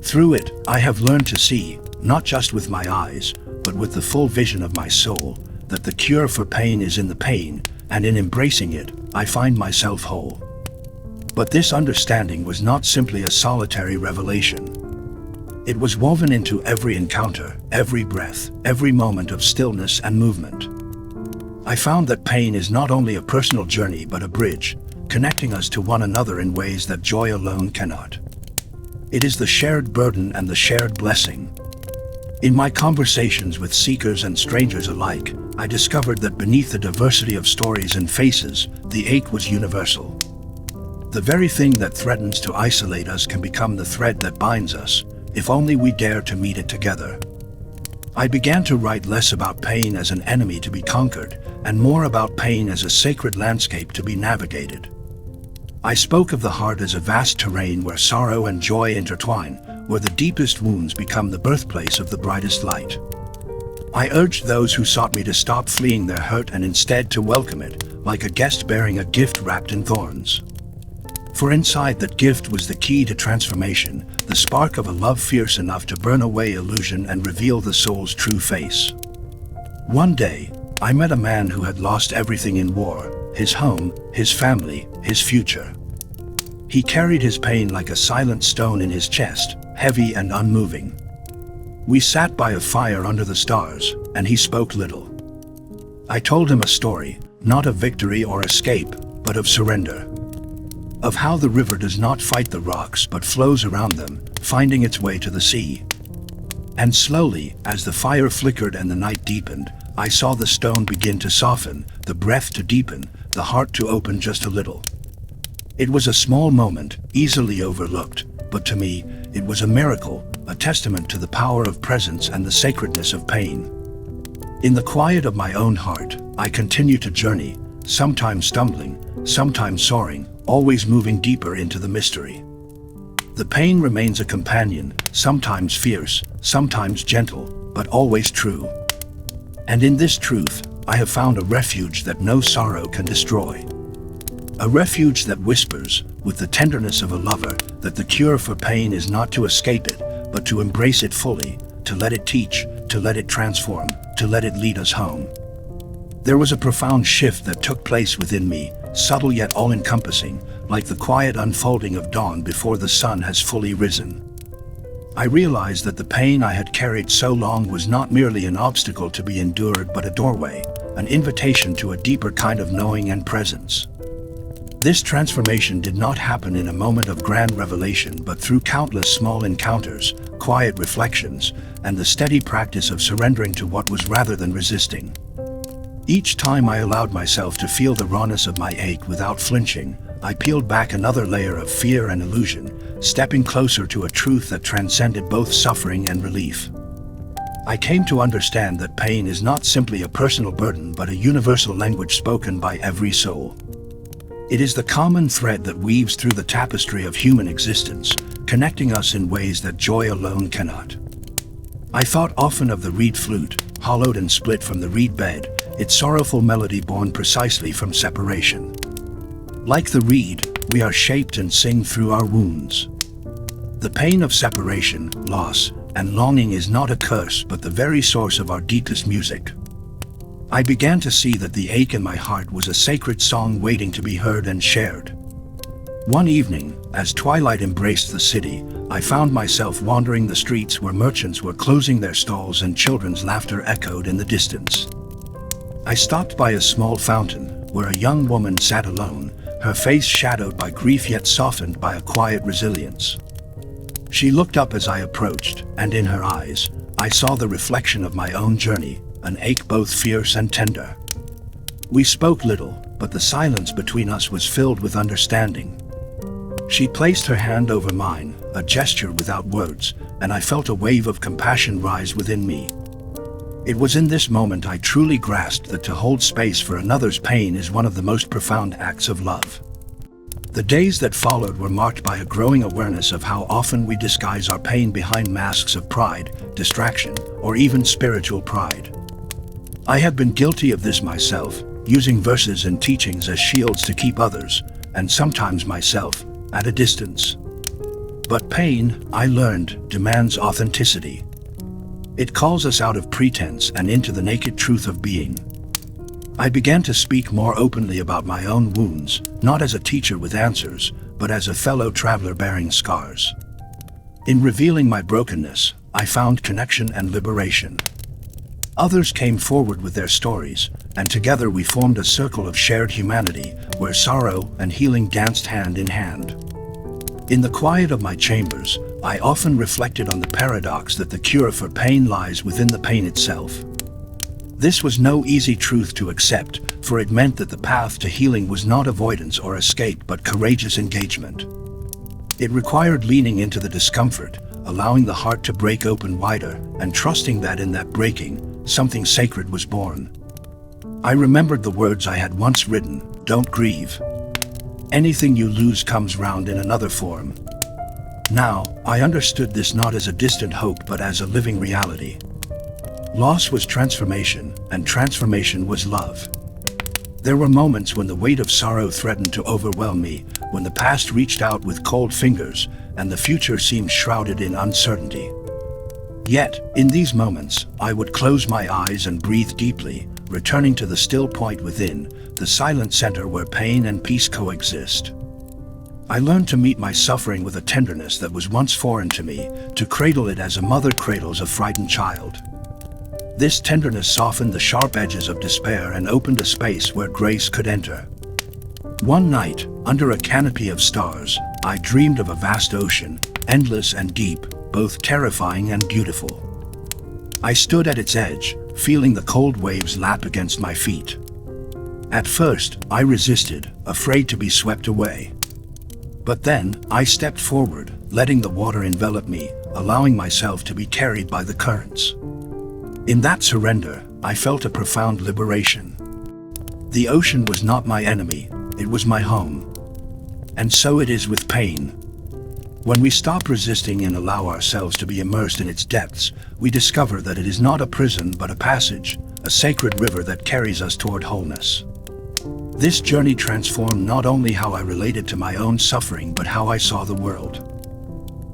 Through it, I have learned to see, not just with my eyes, but with the full vision of my soul, that the cure for pain is in the pain, and in embracing it, I find myself whole. But this understanding was not simply a solitary revelation. It was woven into every encounter, every breath, every moment of stillness and movement. I found that pain is not only a personal journey but a bridge, connecting us to one another in ways that joy alone cannot. It is the shared burden and the shared blessing. In my conversations with seekers and strangers alike, I discovered that beneath the diversity of stories and faces, the ache was universal. The very thing that threatens to isolate us can become the thread that binds us, if only we dare to meet it together. I began to write less about pain as an enemy to be conquered, and more about pain as a sacred landscape to be navigated. I spoke of the heart as a vast terrain where sorrow and joy intertwine, where the deepest wounds become the birthplace of the brightest light. I urged those who sought me to stop fleeing their hurt and instead to welcome it, like a guest bearing a gift wrapped in thorns. For inside that gift was the key to transformation, the spark of a love fierce enough to burn away illusion and reveal the soul's true face. One day, I met a man who had lost everything in war, his home, his family, his future. He carried his pain like a silent stone in his chest, heavy and unmoving. We sat by a fire under the stars, and he spoke little. I told him a story, not of victory or escape, but of surrender. Of how the river does not fight the rocks but flows around them, finding its way to the sea. And slowly, as the fire flickered and the night deepened, I saw the stone begin to soften, the breath to deepen, the heart to open just a little. It was a small moment, easily overlooked, but to me, it was a miracle, a testament to the power of presence and the sacredness of pain. In the quiet of my own heart, I continue to journey, sometimes stumbling, sometimes soaring, always moving deeper into the mystery. The pain remains a companion, sometimes fierce, sometimes gentle, but always true. And in this truth, I have found a refuge that no sorrow can destroy. A refuge that whispers, with the tenderness of a lover, that the cure for pain is not to escape it, but to embrace it fully, to let it teach, to let it transform, to let it lead us home. There was a profound shift that took place within me, subtle yet all-encompassing, like the quiet unfolding of dawn before the sun has fully risen. I realized that the pain I had carried so long was not merely an obstacle to be endured but a doorway, an invitation to a deeper kind of knowing and presence. This transformation did not happen in a moment of grand revelation but through countless small encounters, quiet reflections, and the steady practice of surrendering to what was rather than resisting. Each time I allowed myself to feel the rawness of my ache without flinching, I peeled back another layer of fear and illusion, stepping closer to a truth that transcended both suffering and relief. I came to understand that pain is not simply a personal burden but a universal language spoken by every soul. It is the common thread that weaves through the tapestry of human existence, connecting us in ways that joy alone cannot. I thought often of the reed flute, hollowed and split from the reed bed, its sorrowful melody born precisely from separation. Like the reed, we are shaped and sing through our wounds. The pain of separation, loss, and longing is not a curse but the very source of our deepest music. I began to see that the ache in my heart was a sacred song waiting to be heard and shared. One evening, as twilight embraced the city, I found myself wandering the streets where merchants were closing their stalls and children's laughter echoed in the distance. I stopped by a small fountain, where a young woman sat alone, her face shadowed by grief yet softened by a quiet resilience. She looked up as I approached, and in her eyes, I saw the reflection of my own journey, an ache both fierce and tender. We spoke little, but the silence between us was filled with understanding. She placed her hand over mine, a gesture without words, and I felt a wave of compassion rise within me. It was in this moment I truly grasped that to hold space for another's pain is one of the most profound acts of love. The days that followed were marked by a growing awareness of how often we disguise our pain behind masks of pride, distraction, or even spiritual pride. I have been guilty of this myself, using verses and teachings as shields to keep others, and sometimes myself, at a distance. But pain, I learned, demands authenticity. It calls us out of pretense and into the naked truth of being. I began to speak more openly about my own wounds, not as a teacher with answers, but as a fellow traveler bearing scars. In revealing my brokenness, I found connection and liberation. Others came forward with their stories, and together we formed a circle of shared humanity, where sorrow and healing danced hand in hand. In the quiet of my chambers, I often reflected on the paradox that the cure for pain lies within the pain itself. This was no easy truth to accept, for it meant that the path to healing was not avoidance or escape but courageous engagement. It required leaning into the discomfort, allowing the heart to break open wider, and trusting that in that breaking, something sacred was born. I remembered the words I had once written, "Don't grieve. Anything you lose comes round in another form." Now, I understood this not as a distant hope but as a living reality. Loss was transformation, and transformation was love. There were moments when the weight of sorrow threatened to overwhelm me, when the past reached out with cold fingers, and the future seemed shrouded in uncertainty. Yet, in these moments, I would close my eyes and breathe deeply, returning to the still point within, the silent center where pain and peace coexist. I learned to meet my suffering with a tenderness that was once foreign to me, to cradle it as a mother cradles a frightened child. This tenderness softened the sharp edges of despair and opened a space where grace could enter. One night, under a canopy of stars, I dreamed of a vast ocean, endless and deep, both terrifying and beautiful. I stood at its edge, feeling the cold waves lap against my feet. At first, I resisted, afraid to be swept away. But then, I stepped forward, letting the water envelop me, allowing myself to be carried by the currents. In that surrender, I felt a profound liberation. The ocean was not my enemy, it was my home. And so it is with pain. When we stop resisting and allow ourselves to be immersed in its depths, we discover that it is not a prison but a passage, a sacred river that carries us toward wholeness. This journey transformed not only how I related to my own suffering but how I saw the world.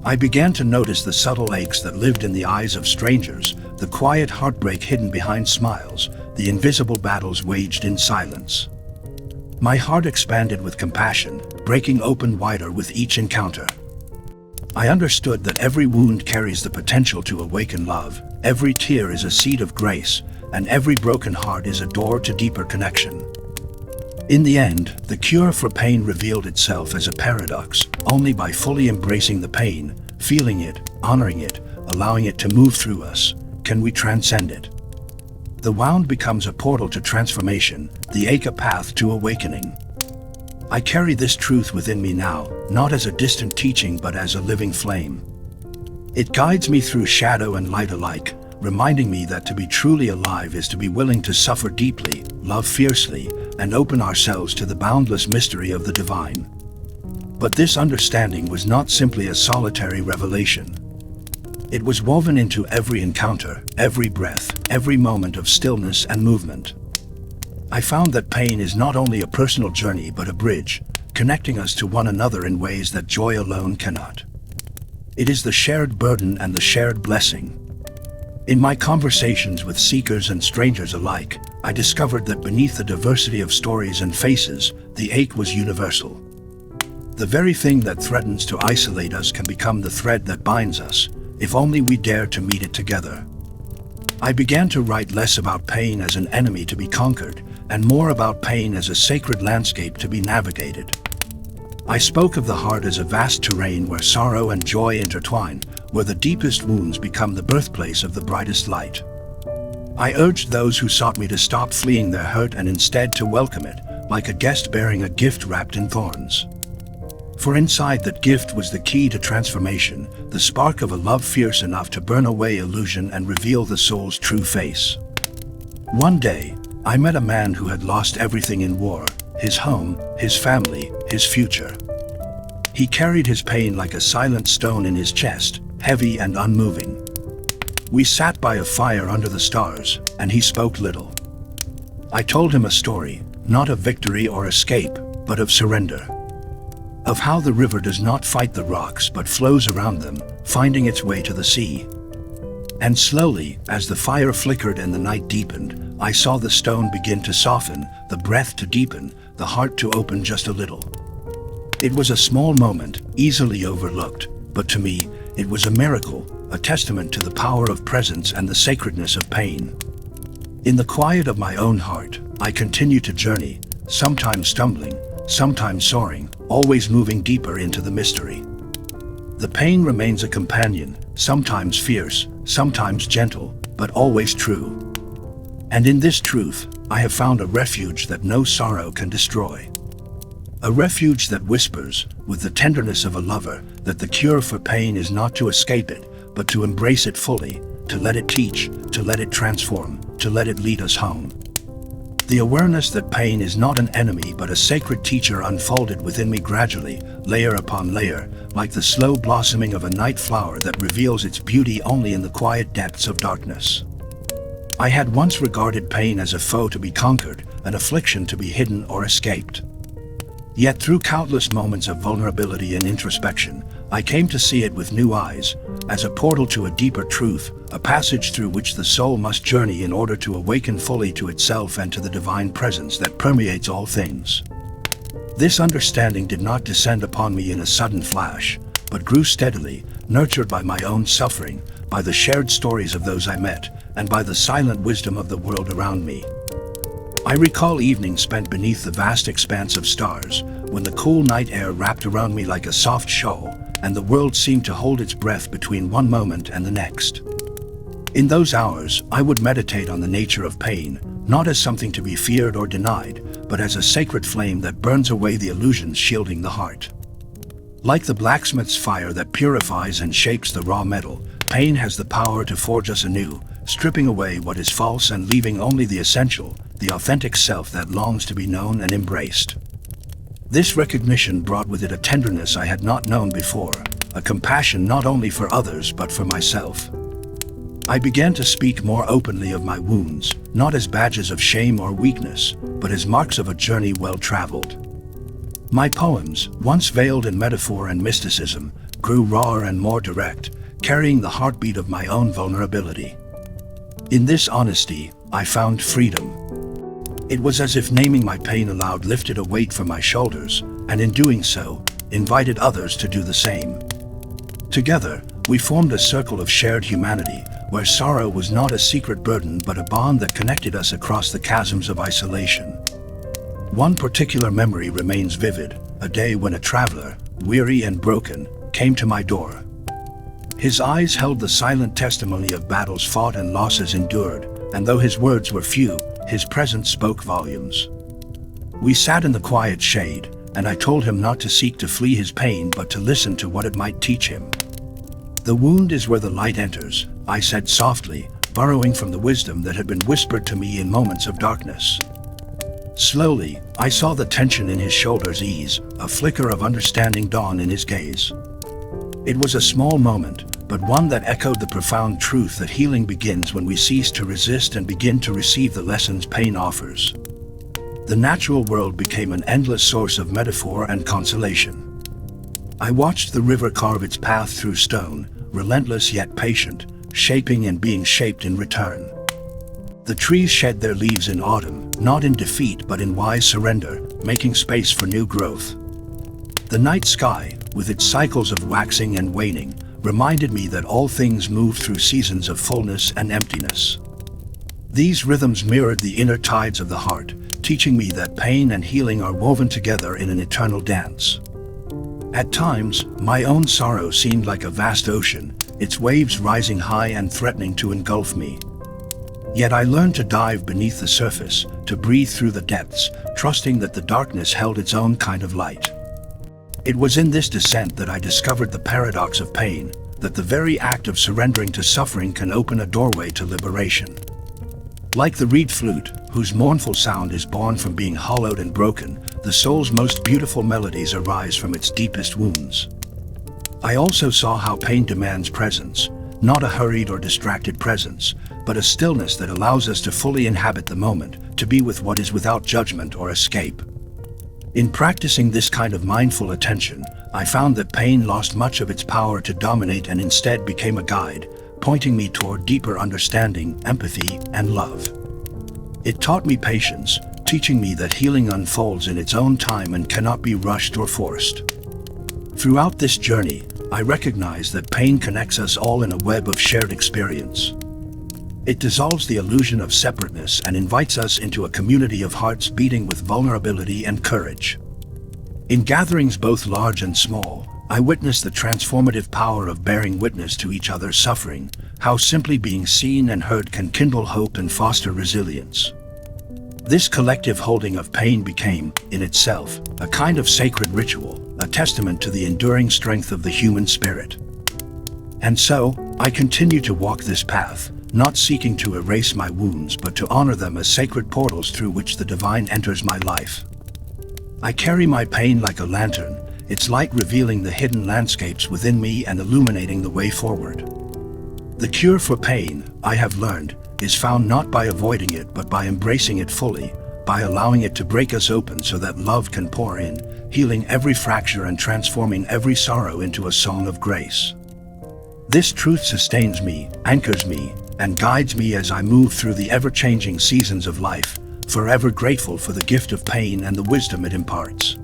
I began to notice the subtle aches that lived in the eyes of strangers, the quiet heartbreak hidden behind smiles, the invisible battles waged in silence. My heart expanded with compassion, breaking open wider with each encounter. I understood that every wound carries the potential to awaken love, every tear is a seed of grace, and every broken heart is a door to deeper connection. In the end, the cure for pain revealed itself as a paradox. Only by fully embracing the pain, feeling it, honoring it, allowing it to move through us, can we transcend it. The wound becomes a portal to transformation, the ache a path to awakening. I carry this truth within me now, not as a distant teaching but as a living flame. It guides me through shadow and light alike, reminding me that to be truly alive is to be willing to suffer deeply, love fiercely, and open ourselves to the boundless mystery of the divine. But this understanding was not simply a solitary revelation. It was woven into every encounter, every breath, every moment of stillness and movement. I found that pain is not only a personal journey but a bridge, connecting us to one another in ways that joy alone cannot. It is the shared burden and the shared blessing. In my conversations with seekers and strangers alike, I discovered that beneath the diversity of stories and faces, the ache was universal. The very thing that threatens to isolate us can become the thread that binds us, if only we dare to meet it together. I began to write less about pain as an enemy to be conquered, and more about pain as a sacred landscape to be navigated. I spoke of the heart as a vast terrain where sorrow and joy intertwine, where the deepest wounds become the birthplace of the brightest light. I urged those who sought me to stop fleeing their hurt and instead to welcome it, like a guest bearing a gift wrapped in thorns. For inside that gift was the key to transformation, the spark of a love fierce enough to burn away illusion and reveal the soul's true face. One day, I met a man who had lost everything in war, his home, his family, his future. He carried his pain like a silent stone in his chest, heavy and unmoving. We sat by a fire under the stars, and he spoke little. I told him a story, not of victory or escape, but of surrender. Of how the river does not fight the rocks but flows around them, finding its way to the sea. And slowly, as the fire flickered and the night deepened, I saw the stone begin to soften, the breath to deepen, the heart to open just a little. It was a small moment, easily overlooked, but to me, it was a miracle, a testament to the power of presence and the sacredness of pain. In the quiet of my own heart, I continued to journey, sometimes stumbling, sometimes soaring, always moving deeper into the mystery. The pain remains a companion, sometimes fierce, sometimes gentle, but always true. And in this truth, I have found a refuge that no sorrow can destroy. A refuge that whispers, with the tenderness of a lover, that the cure for pain is not to escape it, but to embrace it fully, to let it teach, to let it transform, to let it lead us home. The awareness that pain is not an enemy but a sacred teacher unfolded within me gradually, layer upon layer, like the slow blossoming of a night flower that reveals its beauty only in the quiet depths of darkness. I had once regarded pain as a foe to be conquered, an affliction to be hidden or escaped. Yet through countless moments of vulnerability and introspection, I came to see it with new eyes, as a portal to a deeper truth, a passage through which the soul must journey in order to awaken fully to itself and to the divine presence that permeates all things. This understanding did not descend upon me in a sudden flash, but grew steadily, nurtured by my own suffering, by the shared stories of those I met, and by the silent wisdom of the world around me. I recall evenings spent beneath the vast expanse of stars, when the cool night air wrapped around me like a soft shawl, and the world seemed to hold its breath between one moment and the next. In those hours, I would meditate on the nature of pain, not as something to be feared or denied, but as a sacred flame that burns away the illusions shielding the heart. Like the blacksmith's fire that purifies and shapes the raw metal, pain has the power to forge us anew, stripping away what is false and leaving only the essential, the authentic self that longs to be known and embraced. This recognition brought with it a tenderness I had not known before, a compassion not only for others but for myself. I began to speak more openly of my wounds, not as badges of shame or weakness, but as marks of a journey well traveled. My poems, once veiled in metaphor and mysticism, grew rawer and more direct, carrying the heartbeat of my own vulnerability. In this honesty, I found freedom. It was as if naming my pain aloud lifted a weight from my shoulders, and in doing so, invited others to do the same. Together, we formed a circle of shared humanity, where sorrow was not a secret burden but a bond that connected us across the chasms of isolation. One particular memory remains vivid, a day when a traveler, weary and broken, came to my door. His eyes held the silent testimony of battles fought and losses endured, and though his words were few, his presence spoke volumes. We sat in the quiet shade, and I told him not to seek to flee his pain but to listen to what it might teach him. "The wound is where the light enters," I said softly, borrowing from the wisdom that had been whispered to me in moments of darkness. Slowly, I saw the tension in his shoulders ease, a flicker of understanding dawn in his gaze. It was a small moment, but one that echoed the profound truth that healing begins when we cease to resist and begin to receive the lessons pain offers. The natural world became an endless source of metaphor and consolation. I watched the river carve its path through stone, relentless yet patient, shaping and being shaped in return. The trees shed their leaves in autumn, not in defeat but in wise surrender, making space for new growth. The night sky, with its cycles of waxing and waning, reminded me that all things move through seasons of fullness and emptiness. These rhythms mirrored the inner tides of the heart, teaching me that pain and healing are woven together in an eternal dance. At times, my own sorrow seemed like a vast ocean, its waves rising high and threatening to engulf me. Yet I learned to dive beneath the surface, to breathe through the depths, trusting that the darkness held its own kind of light. It was in this descent that I discovered the paradox of pain, that the very act of surrendering to suffering can open a doorway to liberation. Like the reed flute, whose mournful sound is born from being hollowed and broken, the soul's most beautiful melodies arise from its deepest wounds. I also saw how pain demands presence, not a hurried or distracted presence, but a stillness that allows us to fully inhabit the moment, to be with what is without judgment or escape. In practicing this kind of mindful attention, I found that pain lost much of its power to dominate and instead became a guide, pointing me toward deeper understanding, empathy, and love. It taught me patience, teaching me that healing unfolds in its own time and cannot be rushed or forced. Throughout this journey, I recognize that pain connects us all in a web of shared experience. It dissolves the illusion of separateness and invites us into a community of hearts beating with vulnerability and courage. In gatherings both large and small, I witnessed the transformative power of bearing witness to each other's suffering, how simply being seen and heard can kindle hope and foster resilience. This collective holding of pain became, in itself, a kind of sacred ritual, a testament to the enduring strength of the human spirit. And so, I continue to walk this path, not seeking to erase my wounds but to honor them as sacred portals through which the divine enters my life. I carry my pain like a lantern, its light revealing the hidden landscapes within me and illuminating the way forward. The cure for pain, I have learned, is found not by avoiding it but by embracing it fully, by allowing it to break us open so that love can pour in, healing every fracture and transforming every sorrow into a song of grace. This truth sustains me, anchors me, and guides me as I move through the ever-changing seasons of life, forever grateful for the gift of pain and the wisdom it imparts.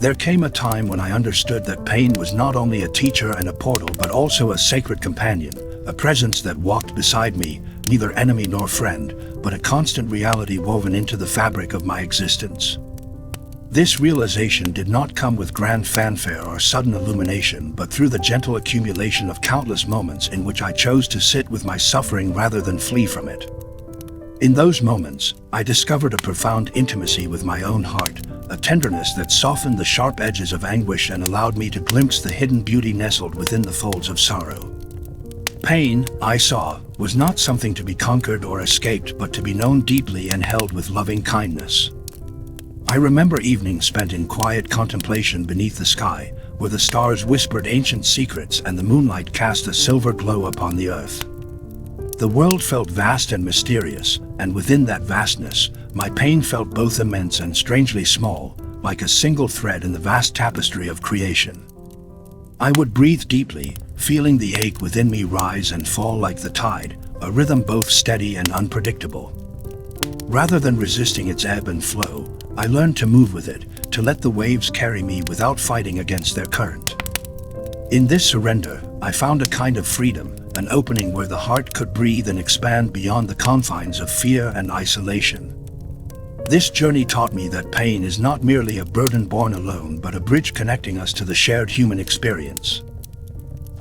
There came a time when I understood that pain was not only a teacher and a portal but also a sacred companion, a presence that walked beside me, neither enemy nor friend, but a constant reality woven into the fabric of my existence. This realization did not come with grand fanfare or sudden illumination, but through the gentle accumulation of countless moments in which I chose to sit with my suffering rather than flee from it. In those moments, I discovered a profound intimacy with my own heart, a tenderness that softened the sharp edges of anguish and allowed me to glimpse the hidden beauty nestled within the folds of sorrow. Pain, I saw, was not something to be conquered or escaped but to be known deeply and held with loving kindness. I remember evenings spent in quiet contemplation beneath the sky, where the stars whispered ancient secrets and the moonlight cast a silver glow upon the earth. The world felt vast and mysterious, and within that vastness, my pain felt both immense and strangely small, like a single thread in the vast tapestry of creation. I would breathe deeply, feeling the ache within me rise and fall like the tide, a rhythm both steady and unpredictable. Rather than resisting its ebb and flow, I learned to move with it, to let the waves carry me without fighting against their current. In this surrender, I found a kind of freedom, an opening where the heart could breathe and expand beyond the confines of fear and isolation. This journey taught me that pain is not merely a burden borne alone, but a bridge connecting us to the shared human experience.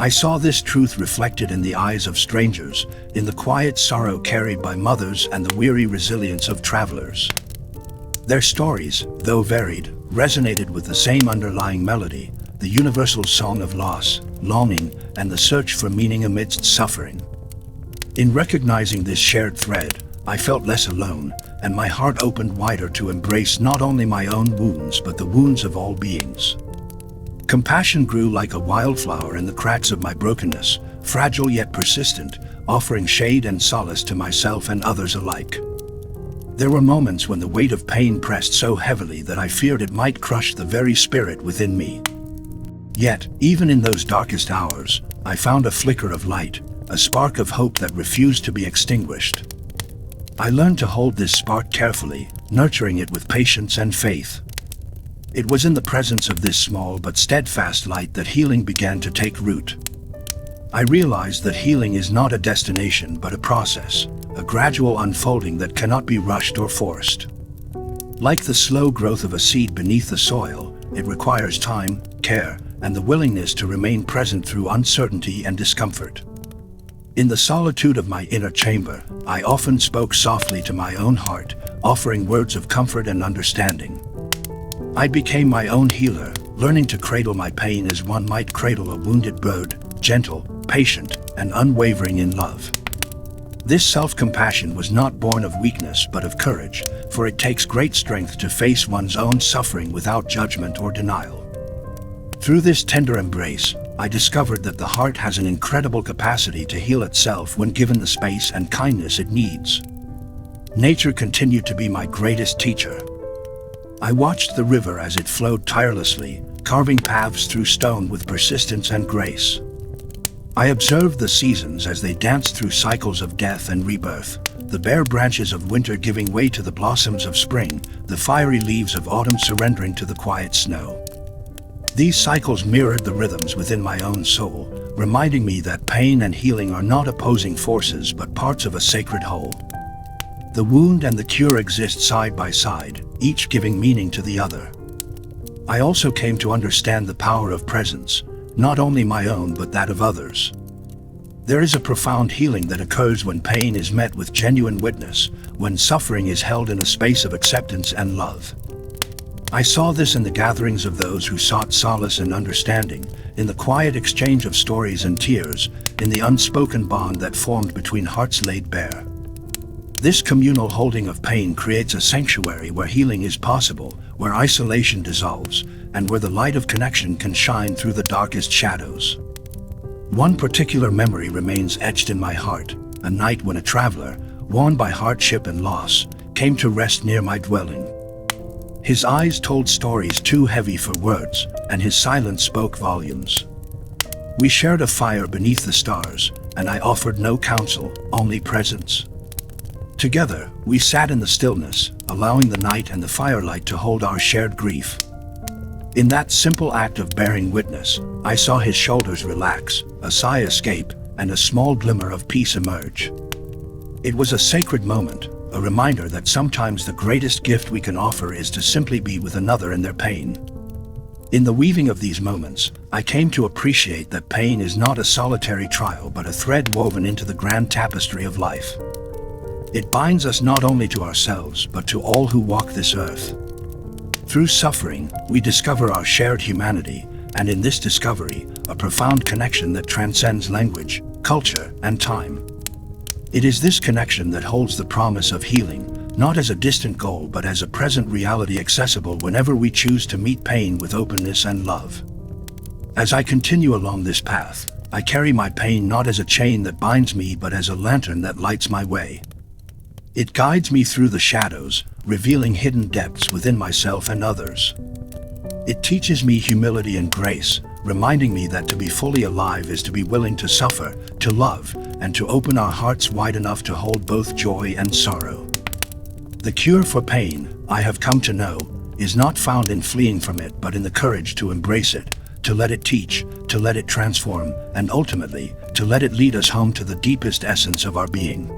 I saw this truth reflected in the eyes of strangers, in the quiet sorrow carried by mothers and the weary resilience of travelers. Their stories, though varied, resonated with the same underlying melody, the universal song of loss, longing, and the search for meaning amidst suffering. In recognizing this shared thread, I felt less alone, and my heart opened wider to embrace not only my own wounds but the wounds of all beings. Compassion grew like a wildflower in the cracks of my brokenness, fragile yet persistent, offering shade and solace to myself and others alike. There were moments when the weight of pain pressed so heavily that I feared it might crush the very spirit within me. Yet, even in those darkest hours, I found a flicker of light, a spark of hope that refused to be extinguished. I learned to hold this spark carefully, nurturing it with patience and faith. It was in the presence of this small but steadfast light that healing began to take root. I realized that healing is not a destination but a process, a gradual unfolding that cannot be rushed or forced. Like the slow growth of a seed beneath the soil, it requires time, care, and the willingness to remain present through uncertainty and discomfort. In the solitude of my inner chamber, I often spoke softly to my own heart, offering words of comfort and understanding. I became my own healer, learning to cradle my pain as one might cradle a wounded bird, gentle, patient, and unwavering in love. This self-compassion was not born of weakness but of courage, for it takes great strength to face one's own suffering without judgment or denial. Through this tender embrace, I discovered that the heart has an incredible capacity to heal itself when given the space and kindness it needs. Nature continued to be my greatest teacher. I watched the river as it flowed tirelessly, carving paths through stone with persistence and grace. I observed the seasons as they danced through cycles of death and rebirth, the bare branches of winter giving way to the blossoms of spring, the fiery leaves of autumn surrendering to the quiet snow. These cycles mirrored the rhythms within my own soul, reminding me that pain and healing are not opposing forces but parts of a sacred whole. The wound and the cure exist side by side, each giving meaning to the other. I also came to understand the power of presence, not only my own but that of others. There is a profound healing that occurs when pain is met with genuine witness, when suffering is held in a space of acceptance and love. I saw this in the gatherings of those who sought solace and understanding, in the quiet exchange of stories and tears, in the unspoken bond that formed between hearts laid bare. This communal holding of pain creates a sanctuary where healing is possible, where isolation dissolves, and where the light of connection can shine through the darkest shadows. One particular memory remains etched in my heart, a night when a traveler, worn by hardship and loss, came to rest near my dwelling. His eyes told stories too heavy for words, and his silence spoke volumes. We shared a fire beneath the stars, and I offered no counsel, only presence. Together, we sat in the stillness, allowing the night and the firelight to hold our shared grief. In that simple act of bearing witness, I saw his shoulders relax, a sigh escape, and a small glimmer of peace emerge. It was a sacred moment, a reminder that sometimes the greatest gift we can offer is to simply be with another in their pain. In the weaving of these moments, I came to appreciate that pain is not a solitary trial but a thread woven into the grand tapestry of life. It binds us not only to ourselves but to all who walk this earth. Through suffering, we discover our shared humanity, and in this discovery, a profound connection that transcends language, culture, and time. It is this connection that holds the promise of healing, not as a distant goal but as a present reality accessible whenever we choose to meet pain with openness and love. As I continue along this path, I carry my pain not as a chain that binds me but as a lantern that lights my way. It guides me through the shadows, revealing hidden depths within myself and others. It teaches me humility and grace, reminding me that to be fully alive is to be willing to suffer, to love, and to open our hearts wide enough to hold both joy and sorrow. The cure for pain, I have come to know, is not found in fleeing from it but in the courage to embrace it, to let it teach, to let it transform, and ultimately, to let it lead us home to the deepest essence of our being.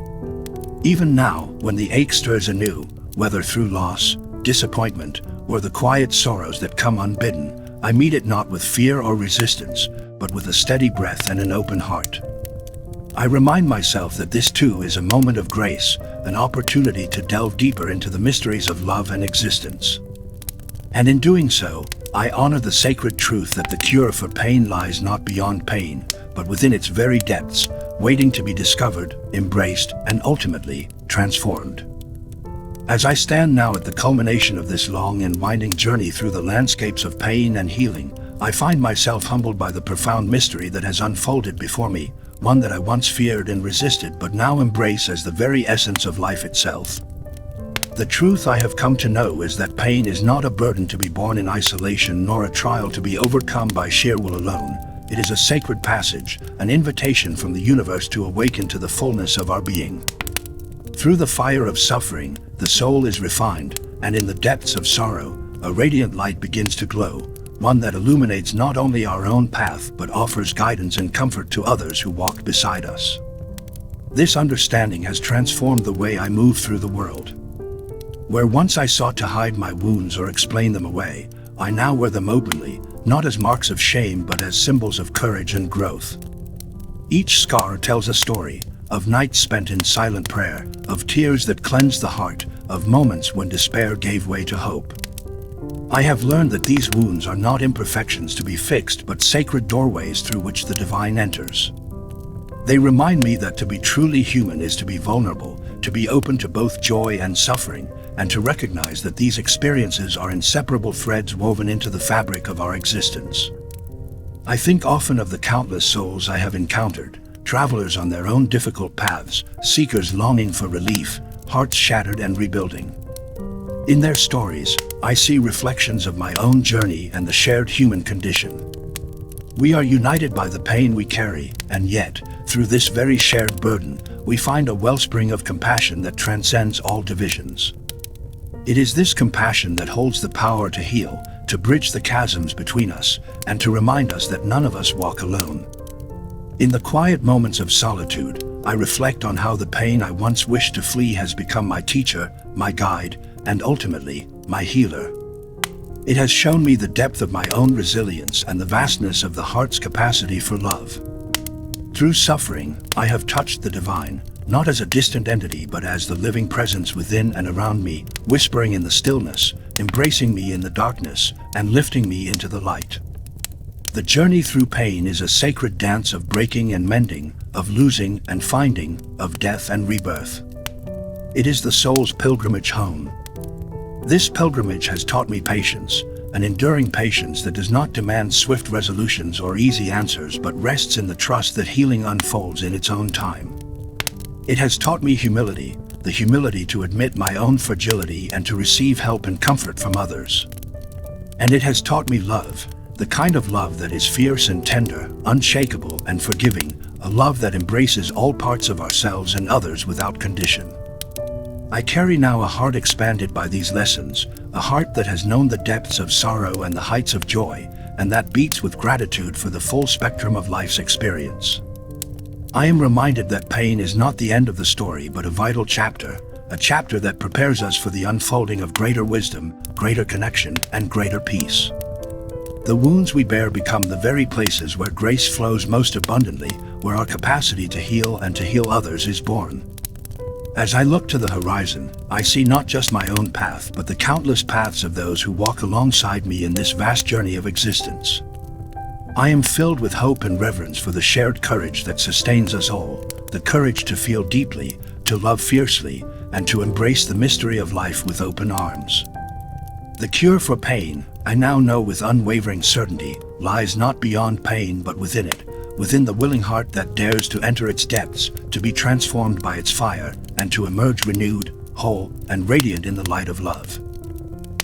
Even now, when the ache stirs anew, whether through loss, disappointment, or the quiet sorrows that come unbidden, I meet it not with fear or resistance, but with a steady breath and an open heart. I remind myself that this too is a moment of grace, an opportunity to delve deeper into the mysteries of love and existence. And in doing so, I honor the sacred truth that the cure for pain lies not beyond pain, but within its very depths, waiting to be discovered, embraced, and ultimately transformed. As I stand now at the culmination of this long and winding journey through the landscapes of pain and healing, I find myself humbled by the profound mystery that has unfolded before me, one that I once feared and resisted but now embrace as the very essence of life itself. The truth I have come to know is that pain is not a burden to be borne in isolation nor a trial to be overcome by sheer will alone. It is a sacred passage, an invitation from the universe to awaken to the fullness of our being. Through the fire of suffering, the soul is refined, and in the depths of sorrow, a radiant light begins to glow, one that illuminates not only our own path but offers guidance and comfort to others who walk beside us. This understanding has transformed the way I move through the world. Where once I sought to hide my wounds or explain them away, I now wear them openly, not as marks of shame but as symbols of courage and growth. Each scar tells a story, of nights spent in silent prayer, of tears that cleansed the heart, of moments when despair gave way to hope. I have learned that these wounds are not imperfections to be fixed but sacred doorways through which the divine enters. They remind me that to be truly human is to be vulnerable, to be open to both joy and suffering, and to recognize that these experiences are inseparable threads woven into the fabric of our existence. I think often of the countless souls I have encountered, travelers on their own difficult paths, seekers longing for relief, hearts shattered and rebuilding. In their stories, I see reflections of my own journey and the shared human condition. We are united by the pain we carry, and yet, through this very shared burden, we find a wellspring of compassion that transcends all divisions. It is this compassion that holds the power to heal, to bridge the chasms between us, and to remind us that none of us walk alone. In the quiet moments of solitude, I reflect on how the pain I once wished to flee has become my teacher, my guide, and ultimately, my healer. It has shown me the depth of my own resilience and the vastness of the heart's capacity for love. Through suffering, I have touched the divine, not as a distant entity but as the living presence within and around me, whispering in the stillness, embracing me in the darkness, and lifting me into the light. The journey through pain is a sacred dance of breaking and mending, of losing and finding, of death and rebirth. It is the soul's pilgrimage home. This pilgrimage has taught me patience, an enduring patience that does not demand swift resolutions or easy answers but rests in the trust that healing unfolds in its own time. It has taught me humility, the humility to admit my own fragility and to receive help and comfort from others. And it has taught me love, the kind of love that is fierce and tender, unshakable and forgiving, a love that embraces all parts of ourselves and others without condition. I carry now a heart expanded by these lessons, a heart that has known the depths of sorrow and the heights of joy, and that beats with gratitude for the full spectrum of life's experience. I am reminded that pain is not the end of the story but a vital chapter, a chapter that prepares us for the unfolding of greater wisdom, greater connection, and greater peace. The wounds we bear become the very places where grace flows most abundantly, where our capacity to heal and to heal others is born. As I look to the horizon, I see not just my own path but the countless paths of those who walk alongside me in this vast journey of existence. I am filled with hope and reverence for the shared courage that sustains us all, the courage to feel deeply, to love fiercely, and to embrace the mystery of life with open arms. The cure for pain, I now know with unwavering certainty, lies not beyond pain but within it, within the willing heart that dares to enter its depths, to be transformed by its fire, and to emerge renewed, whole, and radiant in the light of love.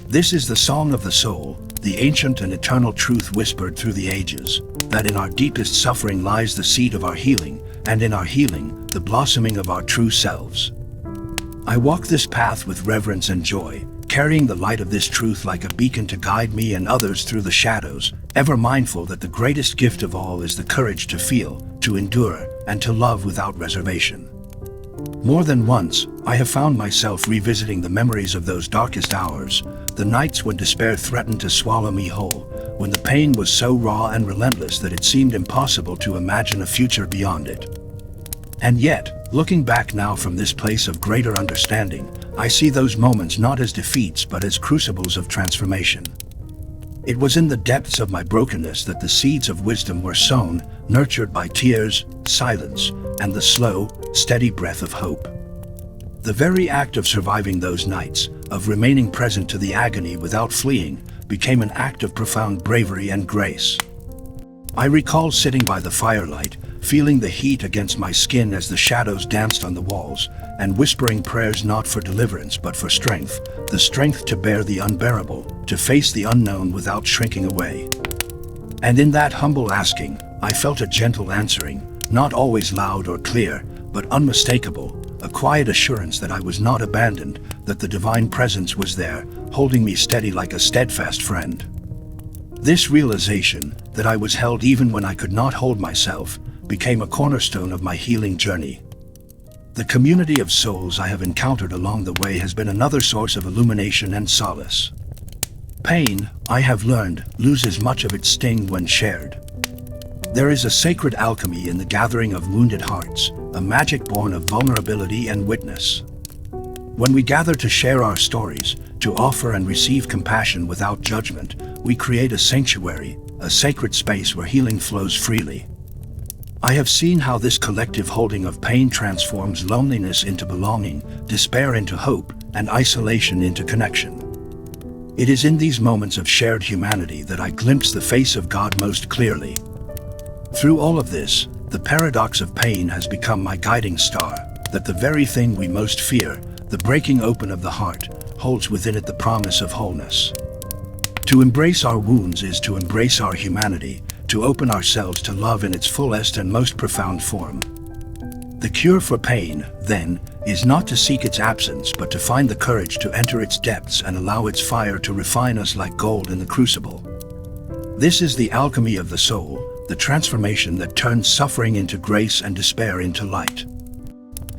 This is the song of the soul, the ancient and eternal truth whispered through the ages, that in our deepest suffering lies the seed of our healing, and in our healing, the blossoming of our true selves. I walk this path with reverence and joy, carrying the light of this truth like a beacon to guide me and others through the shadows, ever mindful that the greatest gift of all is the courage to feel, to endure, and to love without reservation. More than once, I have found myself revisiting the memories of those darkest hours, the nights when despair threatened to swallow me whole, when the pain was so raw and relentless that it seemed impossible to imagine a future beyond it. And yet, looking back now from this place of greater understanding, I see those moments not as defeats but as crucibles of transformation. It was in the depths of my brokenness that the seeds of wisdom were sown, nurtured by tears, silence, and the slow, steady breath of hope. The very act of surviving those nights, of remaining present to the agony without fleeing, became an act of profound bravery and grace. I recall sitting by the firelight, feeling the heat against my skin as the shadows danced on the walls, and whispering prayers not for deliverance but for strength, the strength to bear the unbearable, to face the unknown without shrinking away. And in that humble asking, I felt a gentle answering, not always loud or clear, but unmistakable, a quiet assurance that I was not abandoned, that the divine presence was there, holding me steady like a steadfast friend. This realization, that I was held even when I could not hold myself, became a cornerstone of my healing journey. The community of souls I have encountered along the way has been another source of illumination and solace. Pain, I have learned, loses much of its sting when shared. There is a sacred alchemy in the gathering of wounded hearts, a magic born of vulnerability and witness. When we gather to share our stories, to offer and receive compassion without judgment, we create a sanctuary, a sacred space where healing flows freely. I have seen how this collective holding of pain transforms loneliness into belonging, despair into hope, and isolation into connection. It is in these moments of shared humanity that I glimpse the face of God most clearly. Through all of this, the paradox of pain has become my guiding star, that the very thing we most fear, the breaking open of the heart, holds within it the promise of wholeness. To embrace our wounds is to embrace our humanity, to open ourselves to love in its fullest and most profound form. The cure for pain, then, is not to seek its absence but to find the courage to enter its depths and allow its fire to refine us like gold in the crucible. This is the alchemy of the soul, the transformation that turns suffering into grace and despair into light.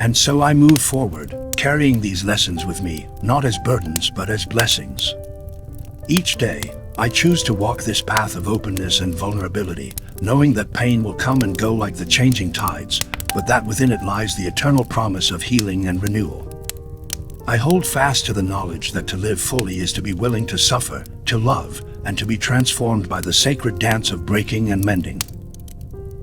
And so I move forward, carrying these lessons with me, not as burdens but as blessings. Each day, I choose to walk this path of openness and vulnerability, knowing that pain will come and go like the changing tides, but that within it lies the eternal promise of healing and renewal. I hold fast to the knowledge that to live fully is to be willing to suffer, to love, and to be transformed by the sacred dance of breaking and mending.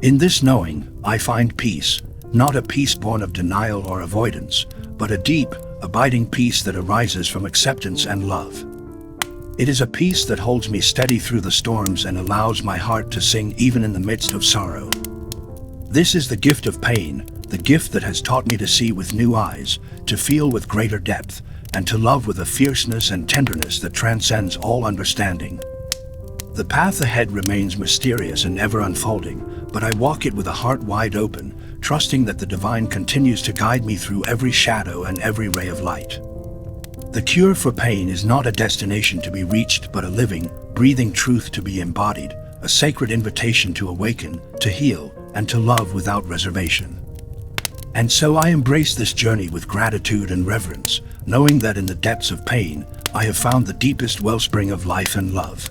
In this knowing, I find peace, not a peace born of denial or avoidance, but a deep, abiding peace that arises from acceptance and love. It is a peace that holds me steady through the storms and allows my heart to sing even in the midst of sorrow. This is the gift of pain, the gift that has taught me to see with new eyes, to feel with greater depth, and to love with a fierceness and tenderness that transcends all understanding. The path ahead remains mysterious and ever unfolding, but I walk it with a heart wide open, trusting that the divine continues to guide me through every shadow and every ray of light. The cure for pain is not a destination to be reached but a living, breathing truth to be embodied, a sacred invitation to awaken, to heal, and to love without reservation. And so I embrace this journey with gratitude and reverence, knowing that in the depths of pain, I have found the deepest wellspring of life and love.